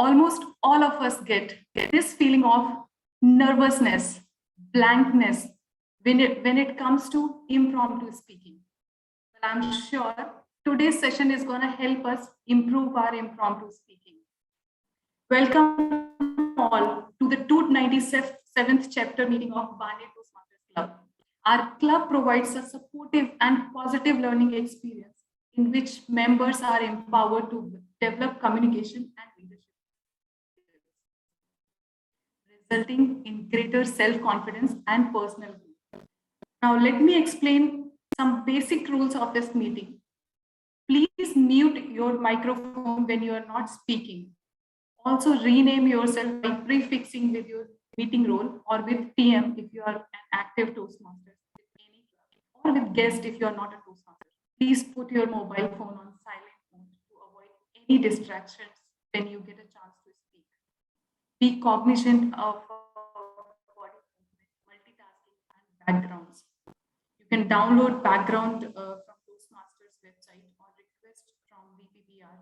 almost all of us get this feeling of nervousness, blankness when it comes to impromptu speaking. Well, I'm sure today's session is going to help us improve our impromptu speaking. Welcome all to the 297th chapter meeting of Barnet Toastmasters Club. Our club provides a supportive and positive learning experience in which members are empowered to develop communication and leadership, resulting in greater self-confidence and personal growth. Now, let me explain some basic rules of this meeting. Please mute your microphone when you are not speaking. Also, rename yourself by prefixing with your meeting role or with TM if you are an active Toastmaster, or with guest if you are not a Toastmaster. Please put your mobile phone on silent mode to avoid any distractions when you get a chance to speak. Be cognizant of body movement, multitasking, and backgrounds. You can download background from Toastmasters website or request from VPPR.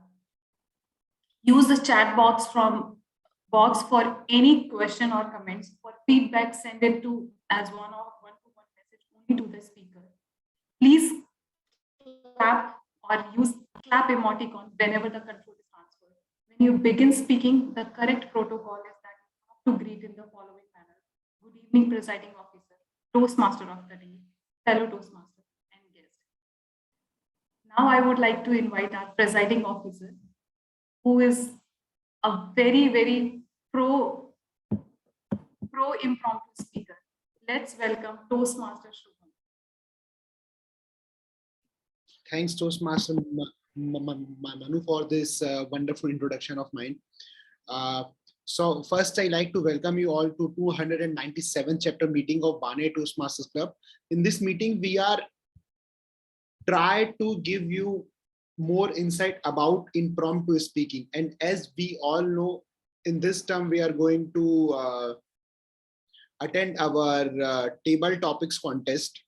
Use the chat box for any question or comments. For feedback, send it to as one-to-one message only to the speaker. Please clap or use clap emoticon whenever the control is transferred. When you begin speaking, the correct protocol is that you have to greet in the following manner. Good evening, presiding officer, Toastmaster of the day, fellow Toastmaster, and guest. Now I would like to invite our presiding officer, who is a very, very pro impromptu speaker. Let's welcome Toastmaster Shubham. Thanks, Toastmaster Manu, for this wonderful introduction of mine. So first, I'd like to welcome you all to 297th chapter meeting of Barnet Toastmasters Club. In this meeting, we are try to give you more insight about impromptu speaking. And as we all know, in this term, we are going to attend our table topics contest.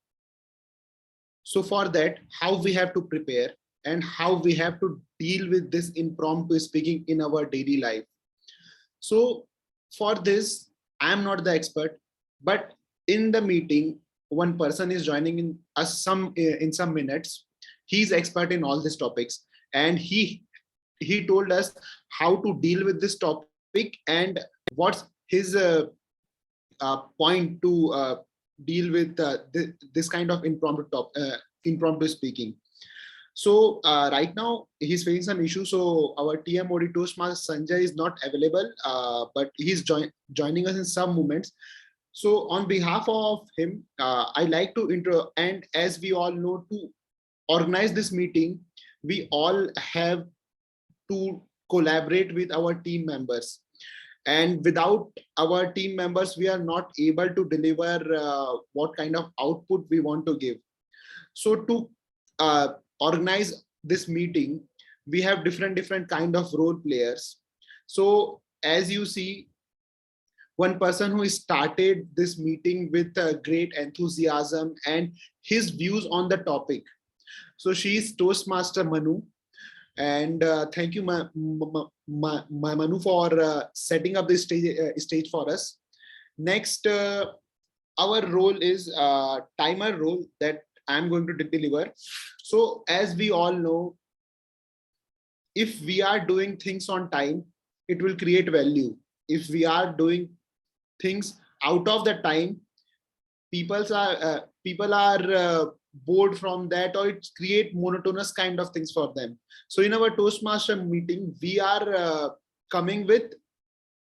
So for that, how we have to prepare and how we have to deal with this impromptu speaking in our daily life. So for this, I'm not the expert, but in the meeting, one person is joining in us in some minutes. He's expert in all these topics, and he told us how to deal with this topic and what's his point to deal with this kind of impromptu speaking. So right now he's facing some issues. So our TMOD Toastmaster Sanjay is not available, but he's joining us in some moments. So on behalf of him, I like to intro, and as we all know, to organize this meeting, we all have to collaborate with our team members. And without our team members, we are not able to deliver what kind of output we want to give. So to organize this meeting, we have different kind of role players. So as you see, one person who started this meeting with great enthusiasm and his views on the topic. So she is Toastmaster Manu. And thank you, Manu, for setting up this stage for us. Next, our role is timer role that I'm going to deliver. So as we all know, if we are doing things on time, it will create value. If we are doing things out of the time, people are bored from that, or it create monotonous kind of things for them. So in our Toastmaster meeting, we are coming with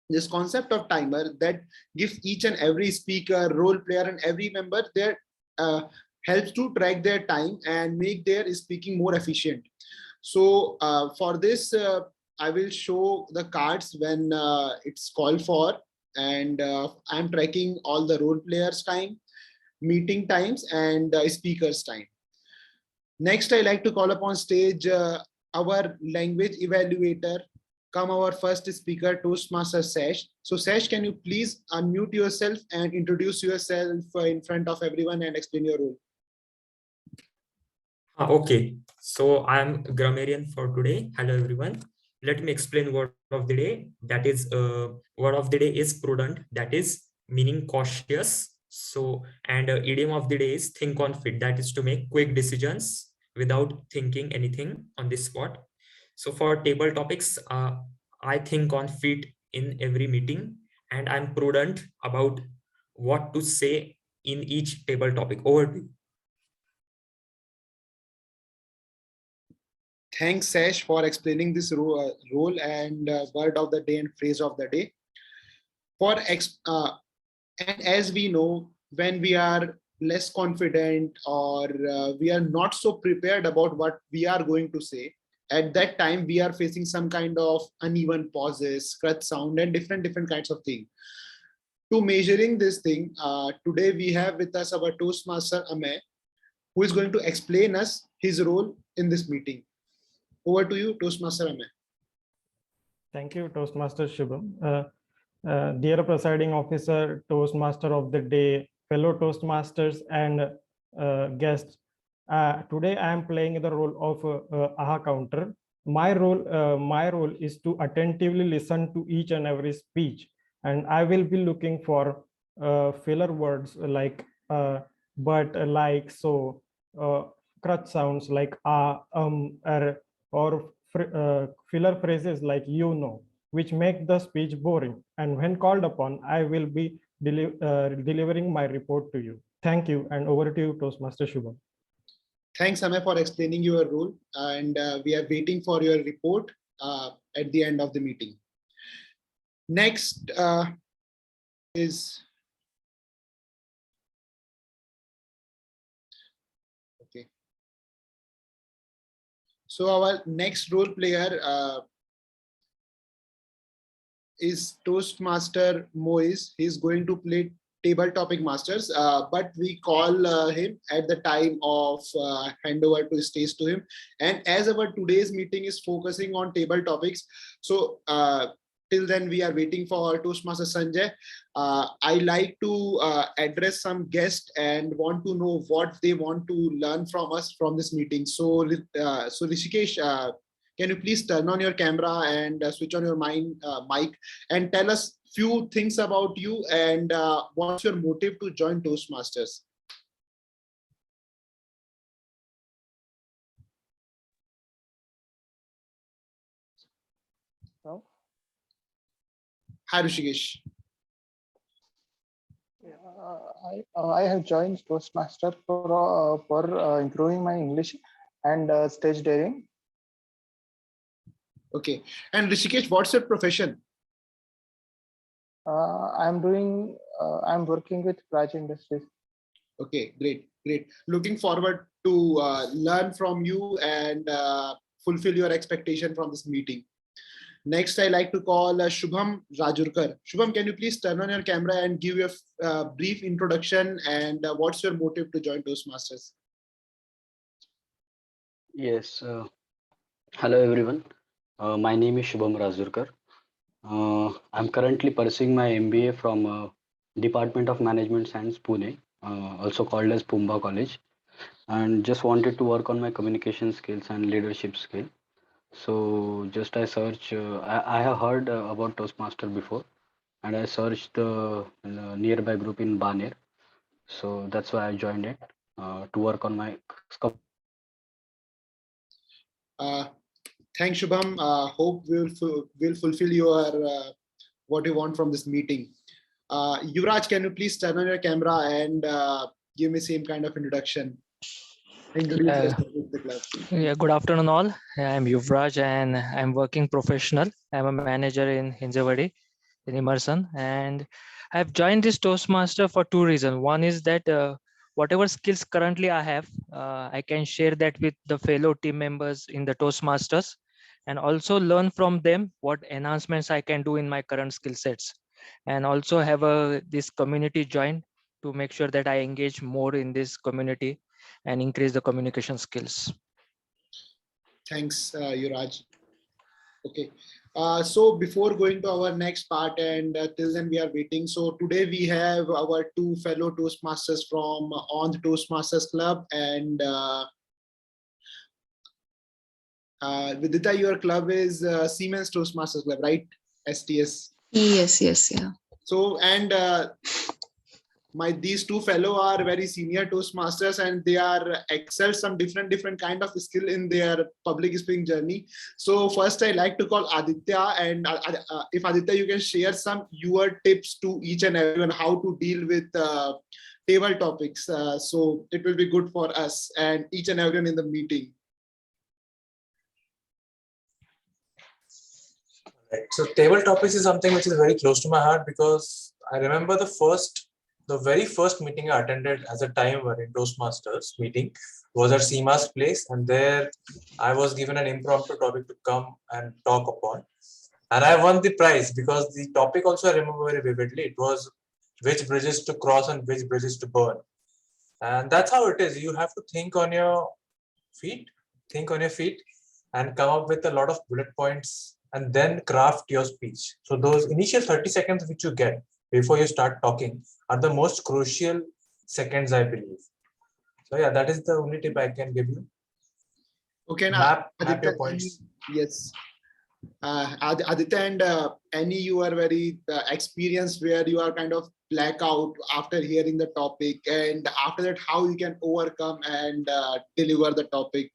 this concept of timer that gives each and every speaker, role player, and every member their helps to track their time and make their speaking more efficient. So for this, I will show the cards when it's called for, and I'm tracking all the role players' time, meeting times, and speakers' time. Next, I like to call upon stage our language evaluator. Come our first speaker, Toastmaster Sash. So Sash, can you please unmute yourself and introduce yourself in front of everyone and explain your role? Okay, so I'm grammarian for today. Hello everyone. let me explain word of the day. That is, word of the day is prudent. That is meaning cautious. So, and idiom of the day is think on fit. That is to make quick decisions without thinking anything on the spot. So for table topics, I think on fit in every meeting, and I'm prudent about what to say in each table topic. Over to you. Thanks, Sash, for explaining this role and word of the day and phrase of the day. And as we know, when we are less confident or we are not so prepared about what we are going to say, at that time we are facing some kind of uneven pauses, scratch sound, and different kinds of things. To measuring this thing, today we have with us our Toastmaster Amay, who is going to explain us his role in this meeting. Over to you, Toastmaster Amay. Thank you, Toastmaster Shubham. Dear Presiding Officer, Toastmaster of the Day, fellow Toastmasters and guests, today I am playing the role of AHA counter. My role is to attentively listen to each and every speech, and I will be looking for filler words like but, like, so, crutch sounds like or filler phrases like which make the speech boring. And when called upon, I will be delivering my report to you. Thank you, and over to you, Toastmaster Shubham. Thanks, Amay, for explaining your role, and we are waiting for your report at the end of the meeting. Next is okay. So our next role player is Toastmaster Moise. He's going to play table topic masters, but we call him at the time of handover to stage to him. And as our today's meeting is focusing on table topics, so till then we are waiting for our Toastmaster Sanjay. I like to address some guests and want to know what they want to learn from us from this meeting. So Rishikesh, can you please turn on your camera and switch on your mic and tell us few things about you and what's your motive to join Toastmasters? No? Hi, Rishikesh. I have joined Toastmaster for improving my English and stage daring. Okay, and Rishikesh, what's your profession? I'm working with Praj Industries. Okay, great. Looking forward to learn from you and fulfill your expectation from this meeting. Next, I like to call Shubham Rajurkar. Shubham, can you please turn on your camera and give your brief introduction and what's your motive to join Toastmasters? Yes. Hello, everyone. My name is Shubham Rajurkar. I'm currently pursuing my MBA from Department of Management Science, Pune, also called as Pumba College, and just wanted to work on my communication skills and leadership skill. So just I search, I have heard about Toastmaster before, and I searched the nearby group in Baner. So that's why I joined it to work on my Thanks, Shubham. Hope we'll fulfill your what you want from this meeting. Yuvraj, can you please turn on your camera and give me same kind of introduction? Introduce yourself with the club. Yeah, good afternoon all. I'm Yuvraj and I'm working professional. I'm a manager in Hinjawadi in Immersion, and I've joined this Toastmaster for two reasons. One is that whatever skills currently I have, I can share that with the fellow team members in the Toastmasters and also learn from them what enhancements I can do in my current skill sets, and also have this community join to make sure that I engage more in this community and increase the communication skills. Thanks, Yuvraj. Okay. So before going to our next part and till then we are waiting. So today we have our two fellow Toastmasters from on the Toastmasters Club and Vidita, your club is Siemens Toastmasters Club, right? STS. Yes, yes, yeah. So, and these two fellow are very senior Toastmasters, and they are excel some different kind of skill in their public speaking journey. So first I like to call Aditya, and if Aditya, you can share some your tips to each and everyone how to deal with table topics. So it will be good for us and each and everyone in the meeting. Right. So table topics is something which is very close to my heart, because I remember the very first meeting I attended as a timer in Toastmasters meeting was at Seema's place, and there I was given an impromptu topic to come and talk upon, and I won the prize because the topic also I remember very vividly. It was which bridges to cross and which bridges to burn, and that's how it is. You have to think on your feet, and come up with a lot of bullet points and then craft your speech. So those initial 30 seconds which you get before you start talking are the most crucial seconds, I believe. So yeah, that is the only tip I can give you. Okay, Map Aditya, your points. yes. Aditya, and any you are very experienced where you are kind of blackout after hearing the topic, and after that how you can overcome and deliver the topic.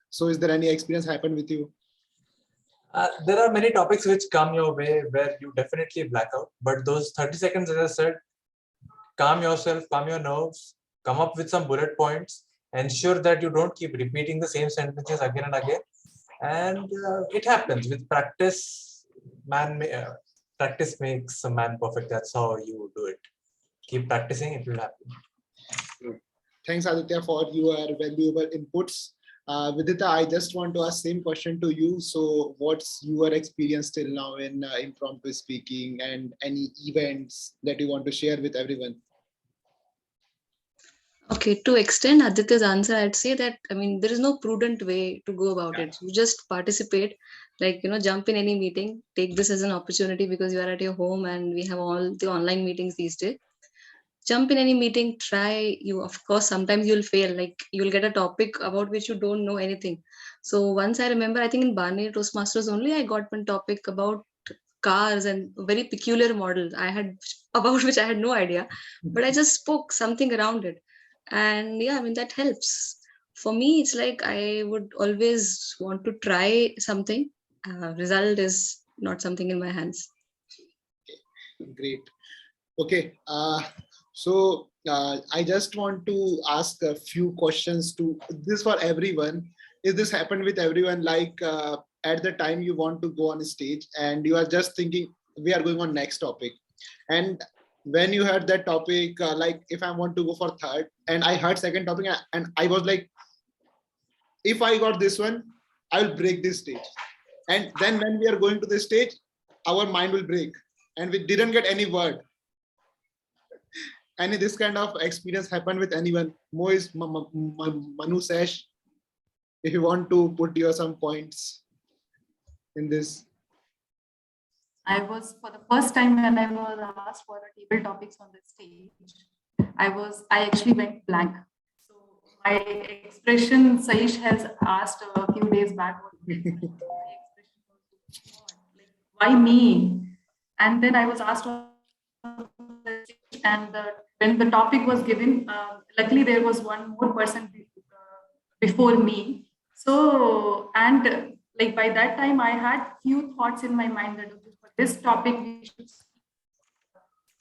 So is there any experience happened with you? There are many topics which come your way where you definitely black out, but those 30 seconds, as I said, calm yourself, calm your nerves, come up with some bullet points, ensure that you don't keep repeating the same sentences again and again. And it happens with practice. Practice makes a man perfect. That's how you do it. Keep practicing, it will happen. Thanks, Aditya, for your valuable inputs. Vidita, I just want to ask same question to you. So what's your experience till now in impromptu speaking, and any events that you want to share with everyone? Okay, to extend Aditya's answer, I'd say that, I mean, there is no prudent way to go about it. You just participate, like, jump in any meeting, take this as an opportunity because you are at your home and we have all the online meetings these days. Jump in any meeting, try. You, of course, sometimes you'll fail, like you'll get a topic about which you don't know anything. So once I remember, I think in Barney Toastmasters only, I got one topic about cars and very peculiar models I had about which I had no idea, but I just spoke something around it. And yeah, I mean, that helps. For me, it's like I would always want to try something. Result is not something in my hands. Great. Okay. So I just want to ask a few questions to this for everyone. Is this happened with everyone? Like at the time you want to go on stage and you are just thinking we are going on next topic, and when you heard that topic, like if I want to go for third and I heard second topic, and I was like, if I got this one, I will break this stage. And then when we are going to the stage, our mind will break and we didn't get any word. Any this kind of experience happened with anyone? Moise, Manu, Sesh, if you want to put your some points in this. I was, for the first time when I was asked for the table topics on the stage, I actually went blank. So my expression, Saish has asked a few days back, my expression was, like, why me? And then I was asked on the stage, and when the topic was given, luckily there was one more person before me. So, and like by that time, I had few thoughts in my mind that okay, for this topic we should.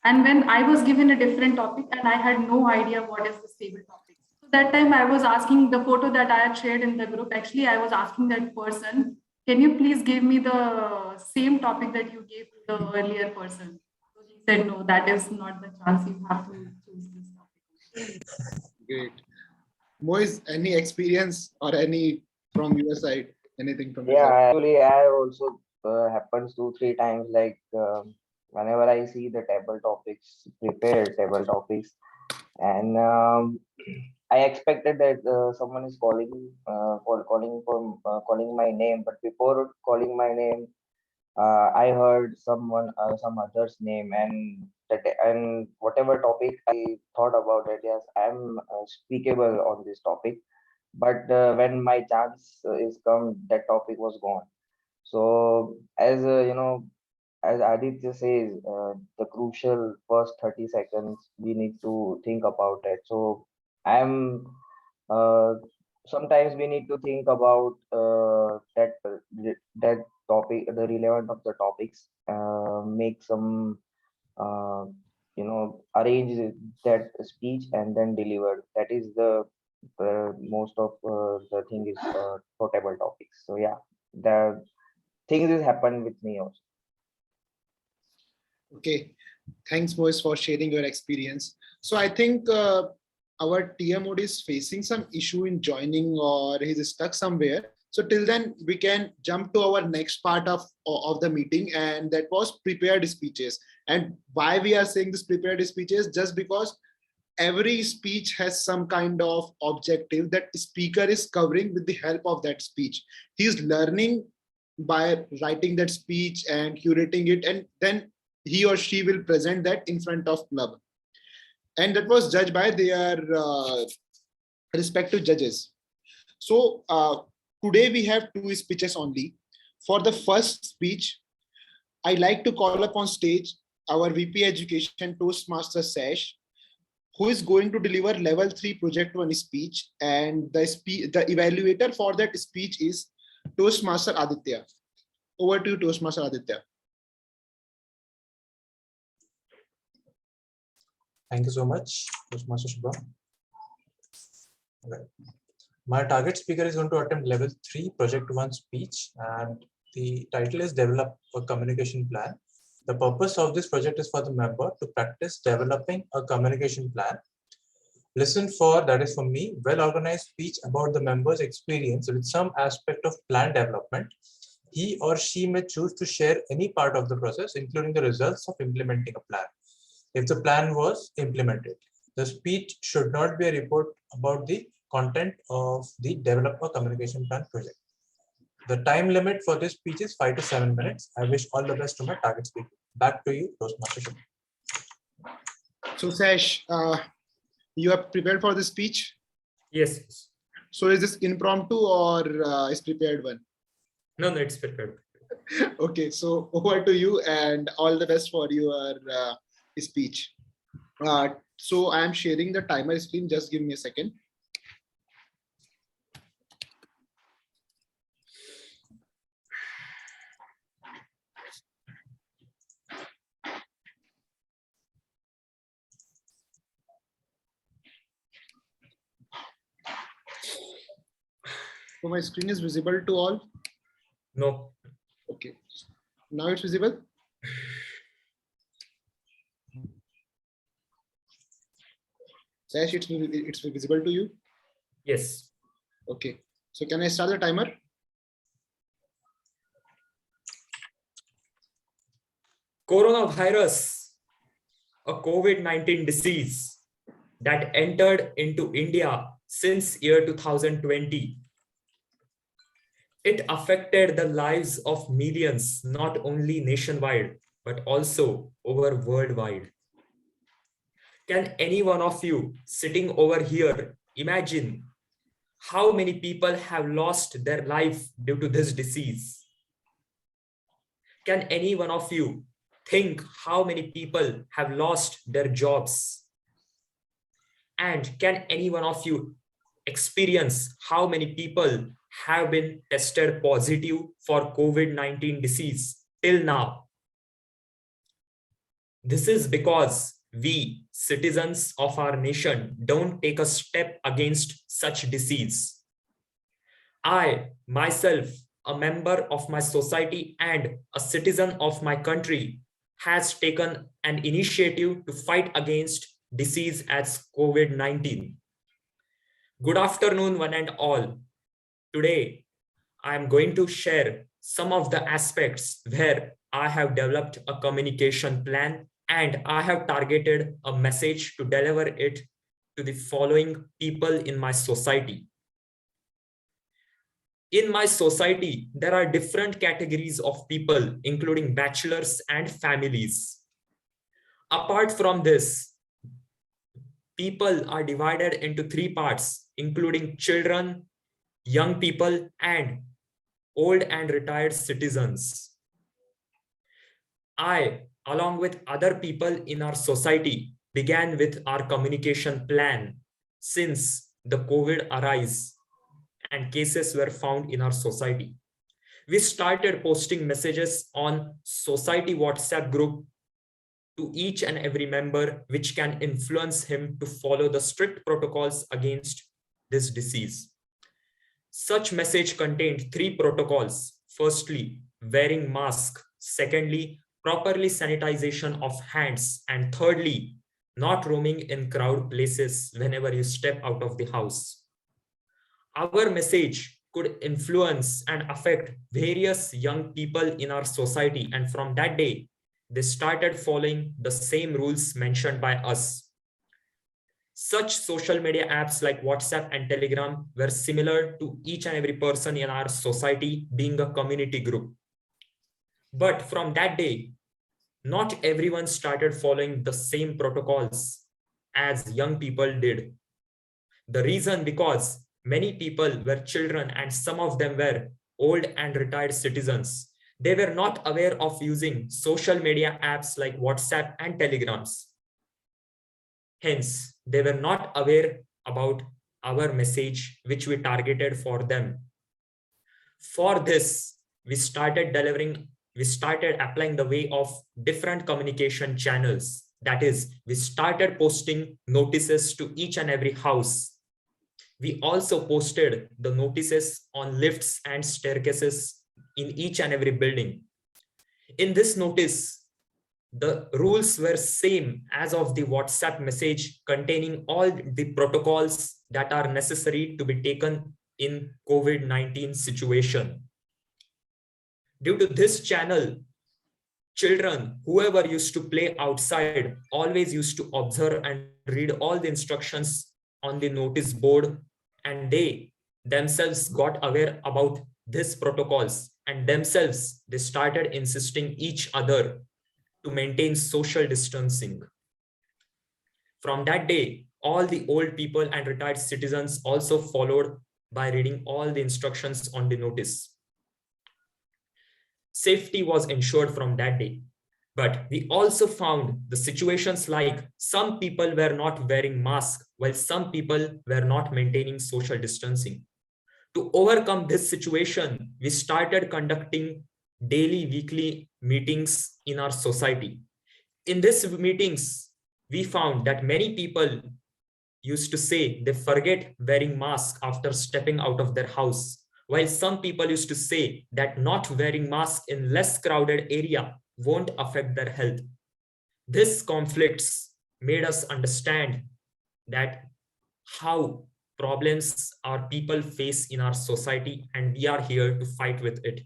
And when I was given a different topic and I had no idea what is the stable topic. So that time I was asking the photo that I had shared in the group. Actually, I was asking that person, can you please give me the same topic that you gave to the earlier person? So he said, no, that is not the chance. You have to choose this topic. Great. Moise, any experience or any from your side? Anything from your Yeah, side? actually, I also happens 2-3 times. Like whenever I see the table topics, prepared table topics, and I expected that someone is calling my name, but before calling my name, I heard some other's name, and whatever topic I thought about it, yes, I'm speakable on this topic. but when my chance is come, that topic was gone. So as as Aditya says, the crucial first 30 seconds we need to think about it. So I'm uh, sometimes we need to think about that topic, the relevant of the topics, make some uh, arrange that speech and then deliver. That is the most of the thing is for table topics. So yeah, the things has happened with me also. Okay, thanks, Moise, for sharing your experience. So I think our TMO is facing some issue in joining, or he's stuck somewhere. So till then, we can jump to our next part of the meeting, and that was prepared speeches. And why we are saying this prepared speeches, just because every speech has some kind of objective that speaker is covering with the help of that speech. He's learning by writing that speech and curating it, and then he or she will present that in front of club, and that was judged by their respective judges. So today we have two speeches only. For the first speech, I like to call up on stage our VP Education Toastmaster Sash, who is going to deliver level 3 project 1 speech, and the evaluator for that speech is Toastmaster Aditya. Over to you, Toastmaster Aditya. Thank you so much, Toastmaster Shubham. Okay. My target speaker is going to attempt level 3 project 1 speech, and the title is Develop a Communication Plan. The purpose of this project is for the member to practice developing a communication plan. Listen for, that is for me, well-organized speech about the member's experience with some aspect of plan development. He or she may choose to share any part of the process, including the results of implementing a plan. If the plan was implemented, the speech should not be a report about the content of the Develop a Communication Plan project. The time limit for this speech is 5 to 7 minutes. I wish all the best to my target speaker. Back to you, Toastmaster Shubham. So Sash, you are prepared for the speech? Yes. So is this impromptu or is prepared one? No, it's prepared. Okay, so over to you, and all the best for your speech. So I am sharing the timer screen. Just give me a second. So my screen is visible to all? No. Okay. Now it's visible? Sash, it's visible to you? Yes. Okay. So can I start the timer? Coronavirus, a COVID-19 disease that entered into India since year 2020. It affected the lives of millions, not only nationwide, but also over worldwide. Can any one of you sitting over here imagine how many people have lost their life due to this disease? Can any one of you think how many people have lost their jobs? And can any one of you experience how many people have been tested positive for COVID-19 disease till now? This is because we, citizens of our nation, don't take a step against such disease. I, myself, a member of my society and a citizen of my country, has taken an initiative to fight against disease as COVID-19. Good afternoon, one and all. Today, I am going to share some of the aspects where I have developed a communication plan and I have targeted a message to deliver it to the following people in my society. In my society, there are different categories of people, including bachelors and families. Apart from this, people are divided into 3 parts, including children, young people, and old and retired citizens. I, along with other people in our society, began with our communication plan since the COVID arise and cases were found in our society. We started posting messages on society WhatsApp group to each and every member, which can influence him to follow the strict protocols against this disease. Such message contained 3 protocols. Firstly, wearing mask. Secondly, properly sanitization of hands. And thirdly, not roaming in crowd places whenever you step out of the house. Our message could influence and affect various young people in our society. And from that day, they started following the same rules mentioned by us. Such social media apps like WhatsApp and Telegram were similar to each and every person in our society being a community group. But from that day, not everyone started following the same protocols as young people did. The reason because many people were children and some of them were old and retired citizens. They were not aware of using social media apps like WhatsApp and Telegrams. Hence, they were not aware about our message, which we targeted for them. For this, we started applying the way of different communication channels. That is, we started posting notices to each and every house. We also posted the notices on lifts and staircases in each and every building. In this notice, the rules were same as of the WhatsApp message containing all the protocols that are necessary to be taken in COVID-19 situation. Due to this channel, children, whoever used to play outside, always used to observe and read all the instructions on the notice board, and they themselves got aware about these protocols, and themselves they started insisting each other to maintain social distancing. From that day, all the old people and retired citizens also followed by reading all the instructions on the notice. Safety was ensured from that day. But we also found the situations like some people were not wearing masks while some people were not maintaining social distancing. To overcome this situation, we started conducting daily, weekly meetings in our society. In these meetings, we found that many people used to say they forget wearing masks after stepping out of their house, while some people used to say that not wearing masks in less crowded area won't affect their health. These conflicts made us understand that how problems our people face in our society, and we are here to fight with it.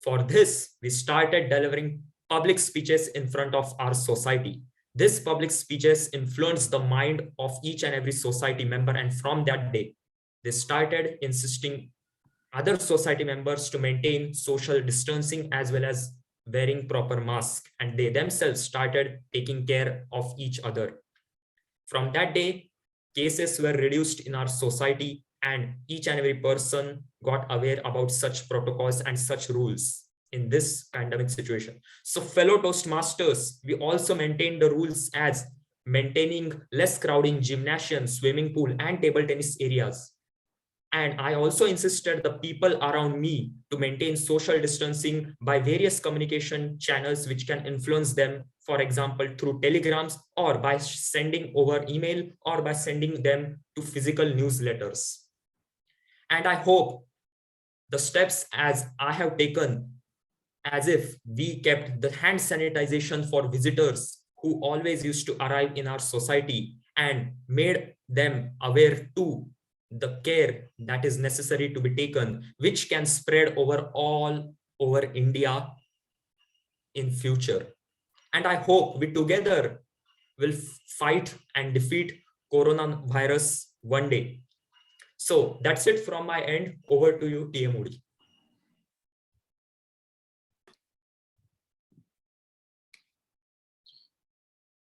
For this, we started delivering public speeches in front of our society. These public speeches influenced the mind of each and every society member, and from that day, they started insisting other society members to maintain social distancing as well as wearing proper mask, and they themselves started taking care of each other. From that day, cases were reduced in our society, and each and every person got aware about such protocols and such rules in this pandemic situation. So fellow Toastmasters, we also maintained the rules as maintaining less crowding gymnasium, swimming pool, and table tennis areas. And I also insisted the people around me to maintain social distancing by various communication channels which can influence them, for example, through telegrams or by sending over email or by sending them to physical newsletters. And I hope the steps as I have taken, as if we kept the hand sanitization for visitors who always used to arrive in our society and made them aware too the care that is necessary to be taken, which can spread over all over India in future. And I hope we together will fight and defeat coronavirus one day. So that's it from my end. Over to you, T.M. Moody.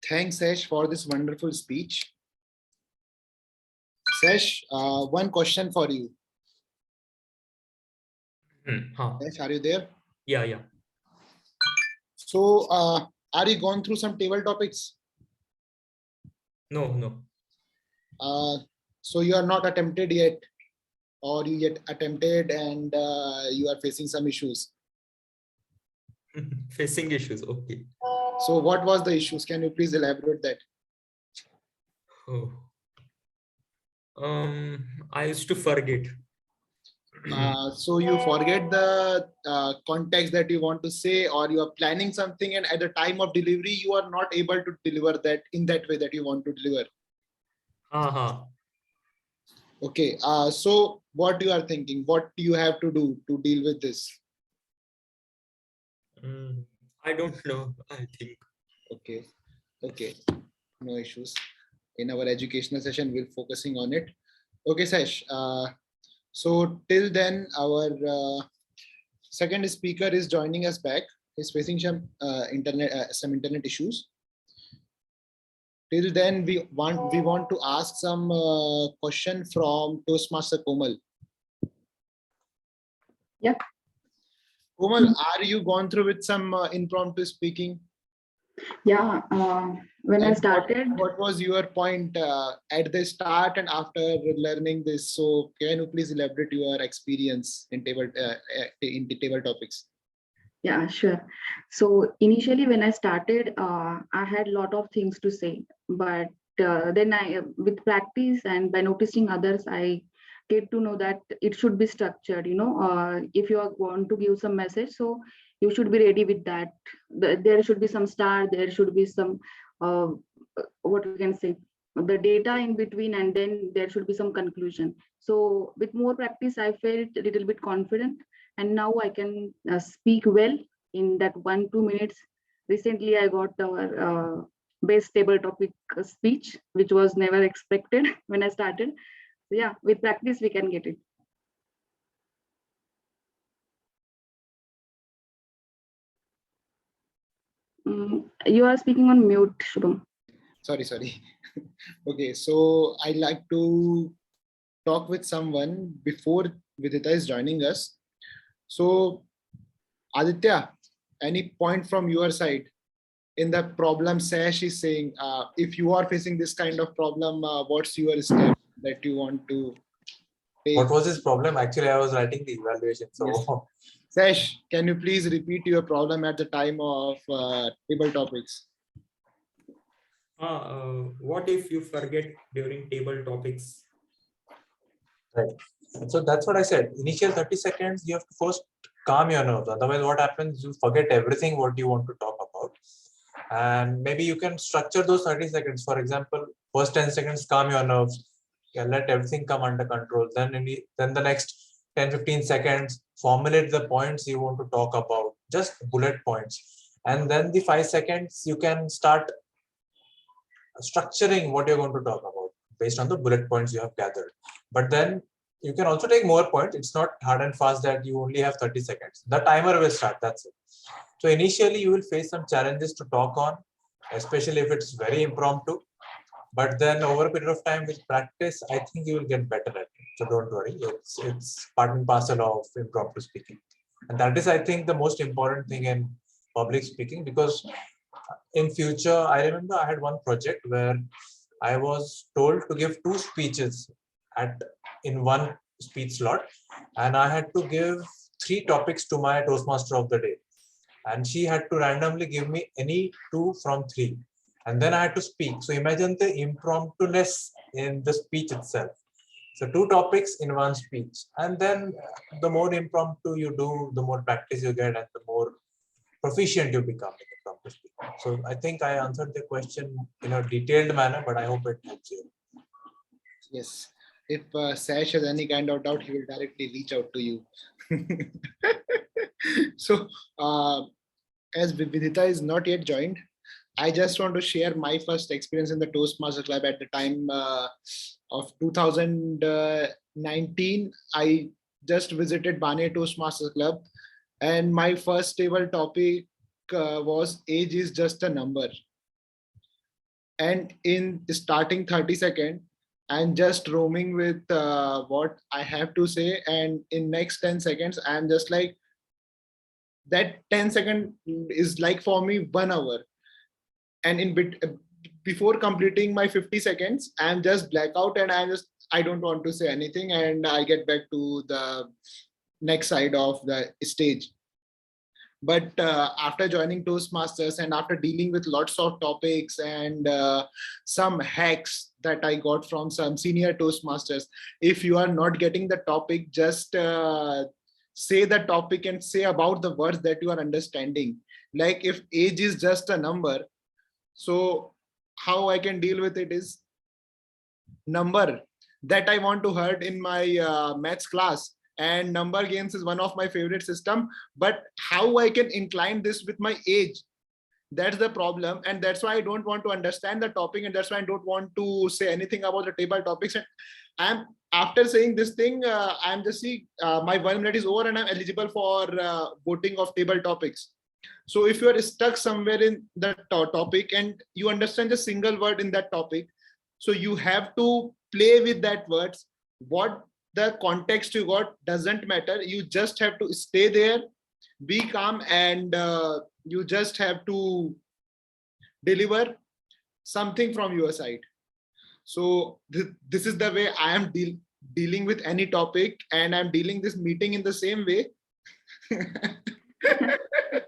Thanks, Ash, for this wonderful speech. Sesh, one question for you. Huh. Yes, are you there? Yeah, yeah. So, are you gone through some table topics? No, no. So you are not attempted yet, or you yet attempted and you are facing some issues. Facing issues. Okay. So what was the issues? Can you please elaborate that? Oh. I used to forget. So you forget the context that you want to say, or you are planning something, and at the time of delivery, you are not able to deliver that in that way that you want to deliver. Okay. So what you are thinking? What do you have to do to deal with this? I don't know, I think. Okay. Okay. No issues. In our educational session, we're focusing on it. Okay, Sash. So till then, our second speaker is joining us back. He's facing some internet issues. Till then, we want to ask some question from Toastmaster Komal. Yeah. Komal, are you gone through with some impromptu speaking? Yeah, when I started, what was your point at the start and after learning this? So can you please elaborate your experience in the table topics? yeah, sure. So initially when I started, I had a lot of things to say, but then with practice and by noticing others, I get to know that it should be structured. If you are going to give some message, so you should be ready with that. There should be some start, there should be some what we can say, the data in between, and then there should be some conclusion. So with more practice, I felt a little bit confident, and now I can speak well in that 1-2 minutes. Recently, I got our best table topic speech, which was never expected when I started. So yeah, with practice, we can get it. You are speaking on mute, Shubham. Sorry. Okay, so I like to talk with someone before Vidita is joining us. So Aditya, any point from your side in the problem Sash is saying, if you are facing this kind of problem, what's your step that you want to take? What was his problem? Actually, I was writing the evaluation. So, yes. Sash, can you please repeat your problem at the time of table topics? What if you forget during table topics? Right. So that's what I said. Initial 30 seconds, you have to first calm your nerves. Otherwise, what happens, you forget everything what you want to talk about. And maybe you can structure those 30 seconds. For example, first 10 seconds, calm your nerves. Yeah, let everything come under control. Then the next 10-15 seconds, formulate the points you want to talk about, just bullet points. And then the 5 seconds, you can start structuring what you're going to talk about based on the bullet points you have gathered. But then you can also take more points. It's not hard and fast that you only have 30 seconds. The timer will start, that's it. So initially you will face some challenges to talk on, especially if it's very impromptu. But then over a period of time with practice, I think you will get better at it. So don't worry, it's part and parcel of impromptu speaking. And that is, I think, the most important thing in public speaking, because in future, I remember I had one project where I was told to give 2 speeches in one speech slot, and I had to give 3 topics to my Toastmaster of the day, and she had to randomly give me any 2 from 3, and then I had to speak. So imagine the impromptu-ness in the speech itself. So 2 topics in one speech, and then the more impromptu you do, the more practice you get, and the more proficient you become in impromptu speaking. So I think I answered the question in a detailed manner, but I hope it helps you. Yes. If Sash has any kind of doubt, he will directly reach out to you. So as Vidita is not yet joined, I just want to share my first experience in the Toastmaster Club at the time of 2019. I just visited Bane Toastmaster Club, and my first table topic was age is just a number. And in starting 30 seconds, I'm just roaming with what I have to say, and in next 10 seconds, I'm just like, that 10-second is like for me 1 hour. And before completing my 50 seconds, I'm just blackout and I don't want to say anything, and I get back to the next side of the stage. But after joining Toastmasters and after dealing with lots of topics and some hacks that I got from some senior Toastmasters, if you are not getting the topic, just say the topic and say about the words that you are understanding. Like if age is just a number, so how I can deal with it is number that I want to hurt in my maths class. And number games is one of my favorite system, but how I can incline this with my age, that's the problem. And that's why I don't want to understand the topic, and that's why I don't want to say anything about the table topics. And I'm after saying this thing, I'm just seeing my 1 minute is over and I'm eligible for voting of table topics. So if you are stuck somewhere in the topic and you understand a single word in that topic, so you have to play with that words. What the context you got doesn't matter. You just have to stay there, be calm, and you just have to deliver something from your side. So this is the way I am dealing with any topic, and I'm dealing this meeting in the same way.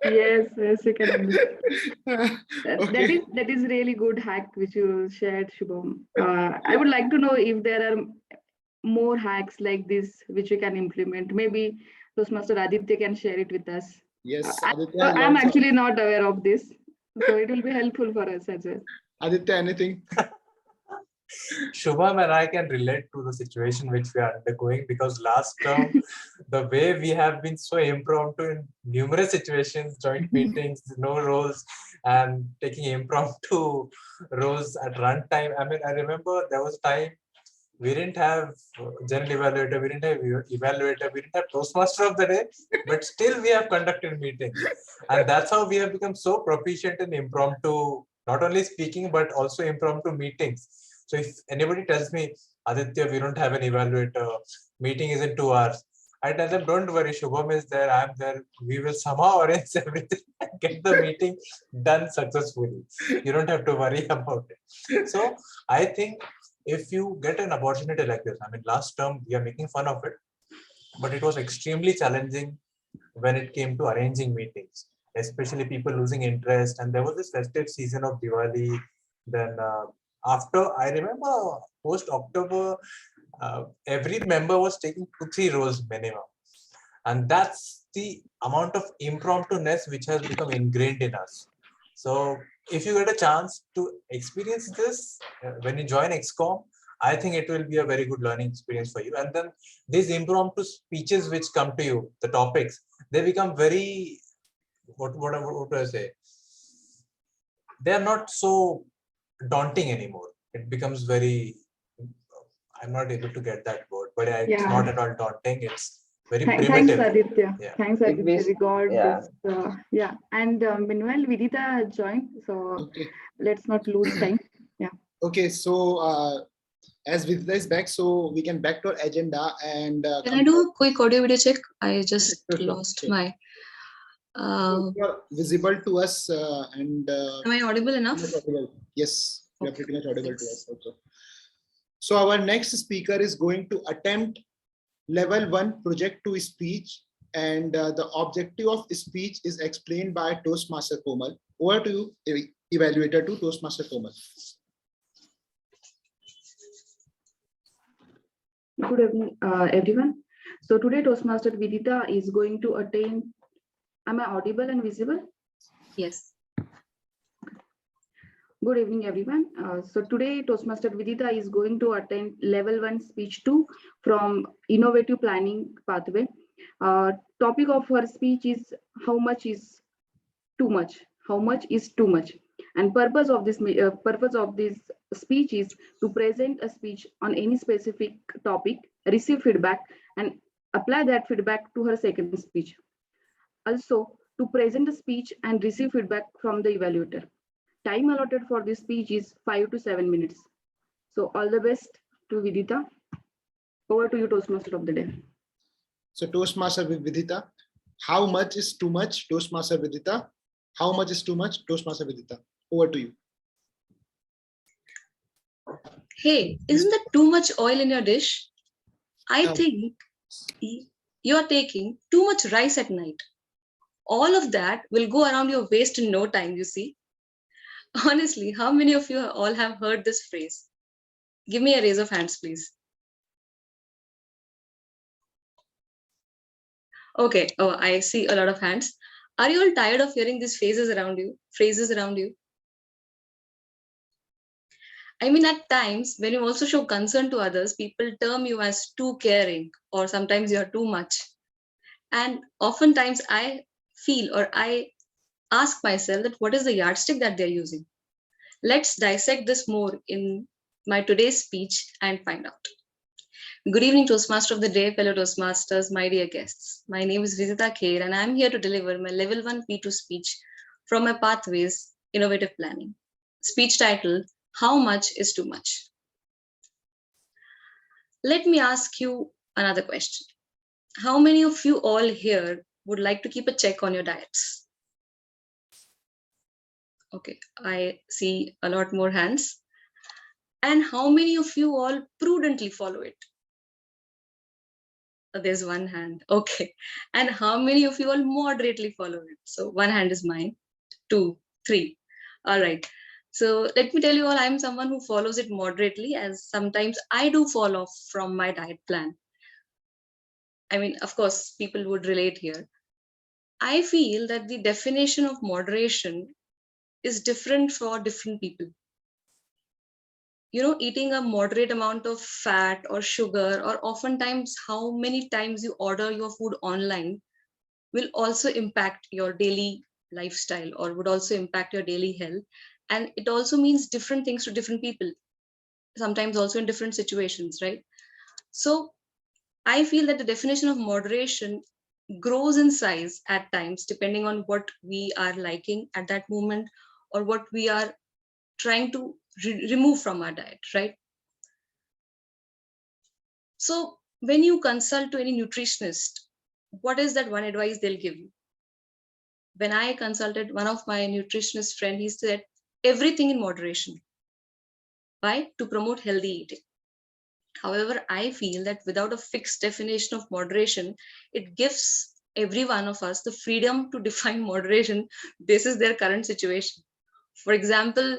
Yes, you can understand. Okay. That is really good hack which you shared, Shubham. I would like to know if there are more hacks like this which we can implement. Maybe Toastmaster Aditya can share it with us. Yes, I'm Aditya. actually not aware of this, so it will be helpful for us as well. Aditya, anything? Shubham and I can relate to the situation which we are undergoing, because last term, the way we have been so impromptu in numerous situations, joint meetings, no roles, and taking impromptu roles at runtime. I mean, I remember there was time we didn't have general evaluator, we didn't have evaluator, we didn't have Toastmaster of the day, but still we have conducted meetings. And that's how we have become so proficient in impromptu, not only speaking, but also impromptu meetings. So if anybody tells me, Aditya, we don't have an evaluator, meeting is in 2 hours, I tell them, don't worry, Shubham is there, I'm there, we will somehow arrange everything and get the meeting done successfully. You don't have to worry about it. So I think if you get an opportunity like this, I mean, last term we are making fun of it, but it was extremely challenging when it came to arranging meetings, especially people losing interest. And there was this festive season of Diwali. Then after, I remember post October, every member was taking 2-3 roles minimum. And that's the amount of impromptu-ness which has become ingrained in us. So if you get a chance to experience this when you join XCOM, I think it will be a very good learning experience for you. And then these impromptu speeches which come to you, the topics, they become very, what do I say? They are not so daunting anymore. It becomes very, I'm not able to get that word, but it's not at all daunting. It's very primitive. Thanks, Aditya. Yeah. Thanks, Aditya. We got Yeah. this. Yeah. And meanwhile, Vidita joined. So Okay. let's not lose time. Yeah. Okay. So as Vidita is back, so we can back to our agenda and Can I do a quick audio video check? I just Sure, lost sure. my. You are visible to us and Am I audible enough? yes, you are Okay, pretty much audible to thanks. us also. So our next speaker is going to attempt level 1 project to speech, and the objective of speech is explained by Toastmaster Komal. Over to you, Evaluator to Toastmaster Komal. Good evening, everyone. So today Toastmaster Vidita is going to attain. Am I audible and visible? Yes. Good evening, everyone. So today Toastmaster Vidita is going to attend level 1 speech 2 from innovative planning pathway. Topic of her speech is how much is too much. How much is too much? And purpose of this speech is to present a speech on any specific topic, receive feedback, and apply that feedback to her second speech. Also, to present a speech and receive feedback from the evaluator. Time allotted for this speech is 5 to 7 minutes. So all the best to Vidita. Over to you, Toastmaster of the day. So Toastmaster with Vidita. How much is too much? Toastmaster Vidita. How much is too much? Toastmaster Vidita. Over to you. Hey, isn't that too much oil in your dish? I think you're taking too much rice at night. All of that will go around your waist in no time, you see. Honestly, how many of you all have heard this phrase? Give me a raise of hands, please. Okay, oh, I see a lot of hands. Are you all tired of hearing these phrases around you? I mean, at times, when you also show concern to others, people term you as too caring, or sometimes you're too much. And oftentimes I feel, or I ask myself, that what is the yardstick that they're using? Let's dissect this more in my today's speech and find out. Good evening, Toastmaster of the day, fellow Toastmasters, my dear guests. My name is Vidita Kher, and I'm here to deliver my level 1 P2 speech from my Pathways Innovative Planning. Speech title, How Much is Too Much? Let me ask you another question. How many of you all here would like to keep a check on your diets? Okay, I see a lot more hands. And how many of you all prudently follow it? There's one hand. Okay. And how many of you all moderately follow it? So one hand is mine. 2, 3. All right. So let me tell you all, I'm someone who follows it moderately, as sometimes I do fall off from my diet plan. I mean, of course, people would relate here. I feel that the definition of moderation is different for different people. You know, eating a moderate amount of fat or sugar, or oftentimes how many times you order your food online, will also impact your daily lifestyle, or would also impact your daily health. And it also means different things to different people, sometimes also in different situations, right? So I feel that the definition of moderation grows in size at times, depending on what we are liking at that moment, or what we are trying to remove from our diet, right? So when you consult to any nutritionist, what is that one advice they'll give you? When I consulted one of my nutritionist friend, he said, everything in moderation. Why? To promote healthy eating. However, I feel that without a fixed definition of moderation, it gives every one of us the freedom to define moderation based on their current situation. For example,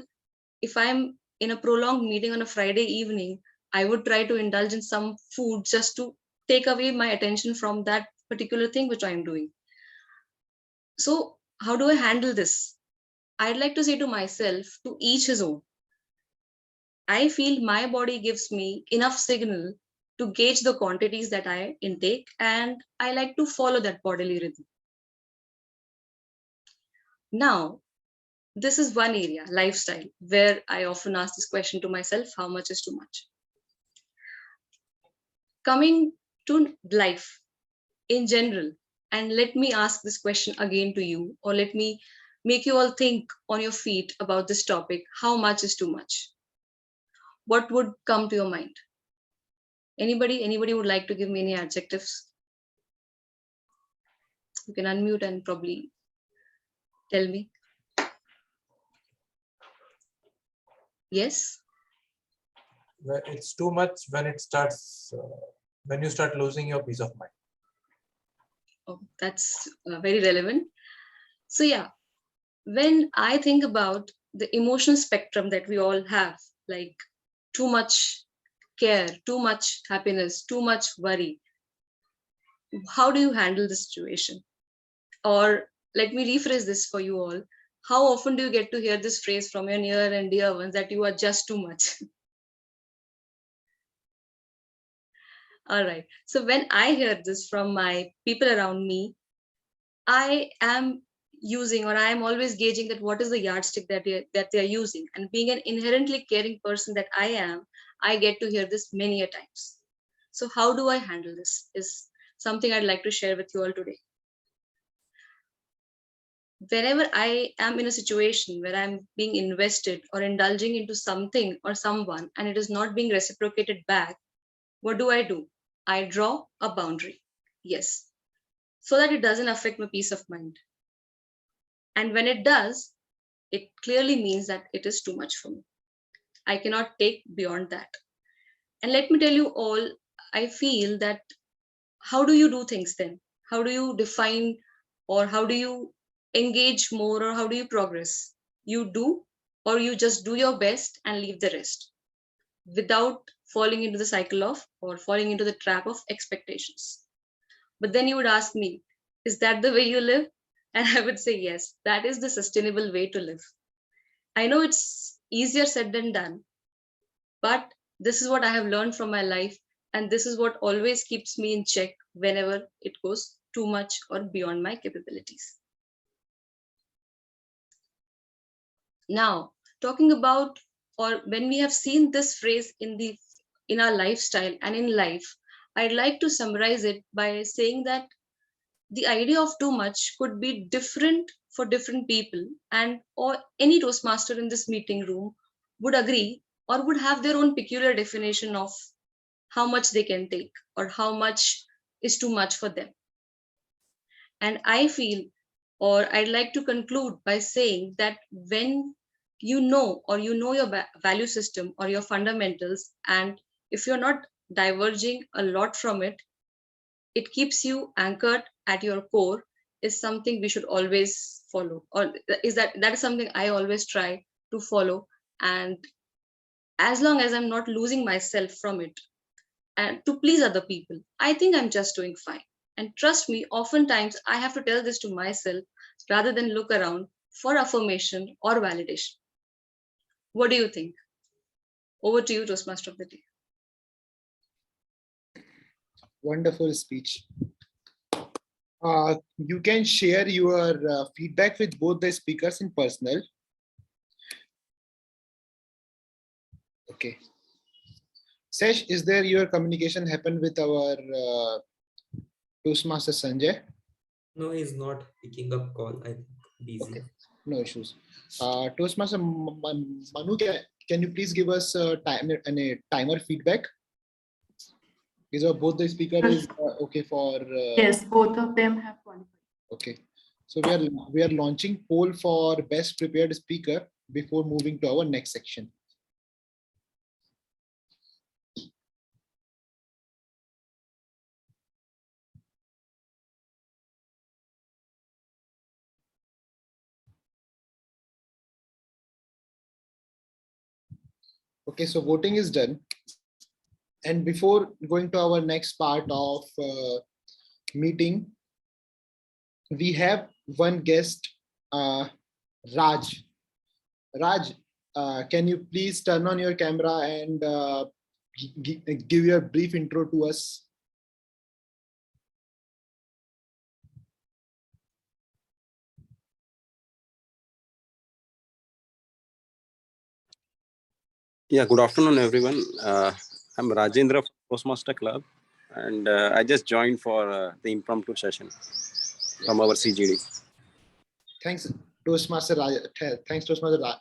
if I'm in a prolonged meeting on a Friday evening, I would try to indulge in some food just to take away my attention from that particular thing which I'm doing. So how do I handle this? I'd like to say to myself, to each his own. I feel my body gives me enough signal to gauge the quantities that I intake, and I like to follow that bodily rhythm. Now, this is one area, lifestyle, where I often ask this question to myself, how much is too much? Coming to life in general, and let me ask this question again to you, or let me make you all think on your feet about this topic, how much is too much? What would come to your mind? Anybody would like to give me any adjectives? You can unmute and probably tell me. Yes? It's too much when it starts, when you start losing your peace of mind. Oh, that's very relevant. So yeah, when I think about the emotional spectrum that we all have, like too much care, too much happiness, too much worry, how do you handle the situation? Or let me rephrase this for you all. How often do you get to hear this phrase from your near and dear ones that you are just too much? All right. So when I hear this from my people around me, I am using, or I am always gauging that what is the yardstick that they are using. And being an inherently caring person that I am, I get to hear this many a times. So how do I handle this is something I'd like to share with you all today. whenever I am in a situation where I'm being invested or indulging into something or someone and it is not being reciprocated back, what do? I draw a boundary. Yes, so that it doesn't affect my peace of mind. And when it does, it clearly means that it is too much for me. I cannot take beyond that. And let me tell you all, I feel that how do you do things then? How do you define or how do you engage more or how do you progress? You do, or you just do your best and leave the rest without falling into the cycle of or falling into the trap of expectations. But then you would ask me, is that the way you live? And I would say, yes, that is the sustainable way to live. I know it's easier said than done, but this is what I have learned from my life. And this is what always keeps me in check whenever it goes too much or beyond my capabilities. Now, talking about or when we have seen this phrase in our lifestyle and in life, I'd like to summarize it by saying that the idea of too much could be different for different people, and or any Toastmaster in this meeting room would agree or would have their own peculiar definition of how much they can take or how much is too much for them. And I feel, or I'd like to conclude by saying that when you know or you know your value system or your fundamentals, and if you're not diverging a lot from it, it keeps you anchored at your core, is something we should always follow, or is that is something I always try to follow. And as long as I'm not losing myself from it and to please other people, I think I'm just doing fine. And trust me, oftentimes I have to tell this to myself rather than look around for affirmation or validation. What do you think? Over to you, Toastmaster of the Day. Wonderful speech. You can share your feedback with both the speakers in personal. Okay. Sesh, is there your communication happened with our Toastmaster Sanjay? No, he's not picking up call. I think busy. Okay. No issues. Toastmaster Manu, can you please give us a timer feedback? Is both the speaker is okay for? Yes, both of them have qualified. Okay, so we are launching poll for best prepared speaker before moving to our next section. Okay, so voting is done. And before going to our next part of meeting, we have one guest, Raj. Raj, can you please turn on your camera and give your brief intro to us? Yeah, good afternoon, everyone. I'm Rajendra from Toastmaster Club, and I just joined for the impromptu session from our CGD. Thanks, Toastmaster Rajendra.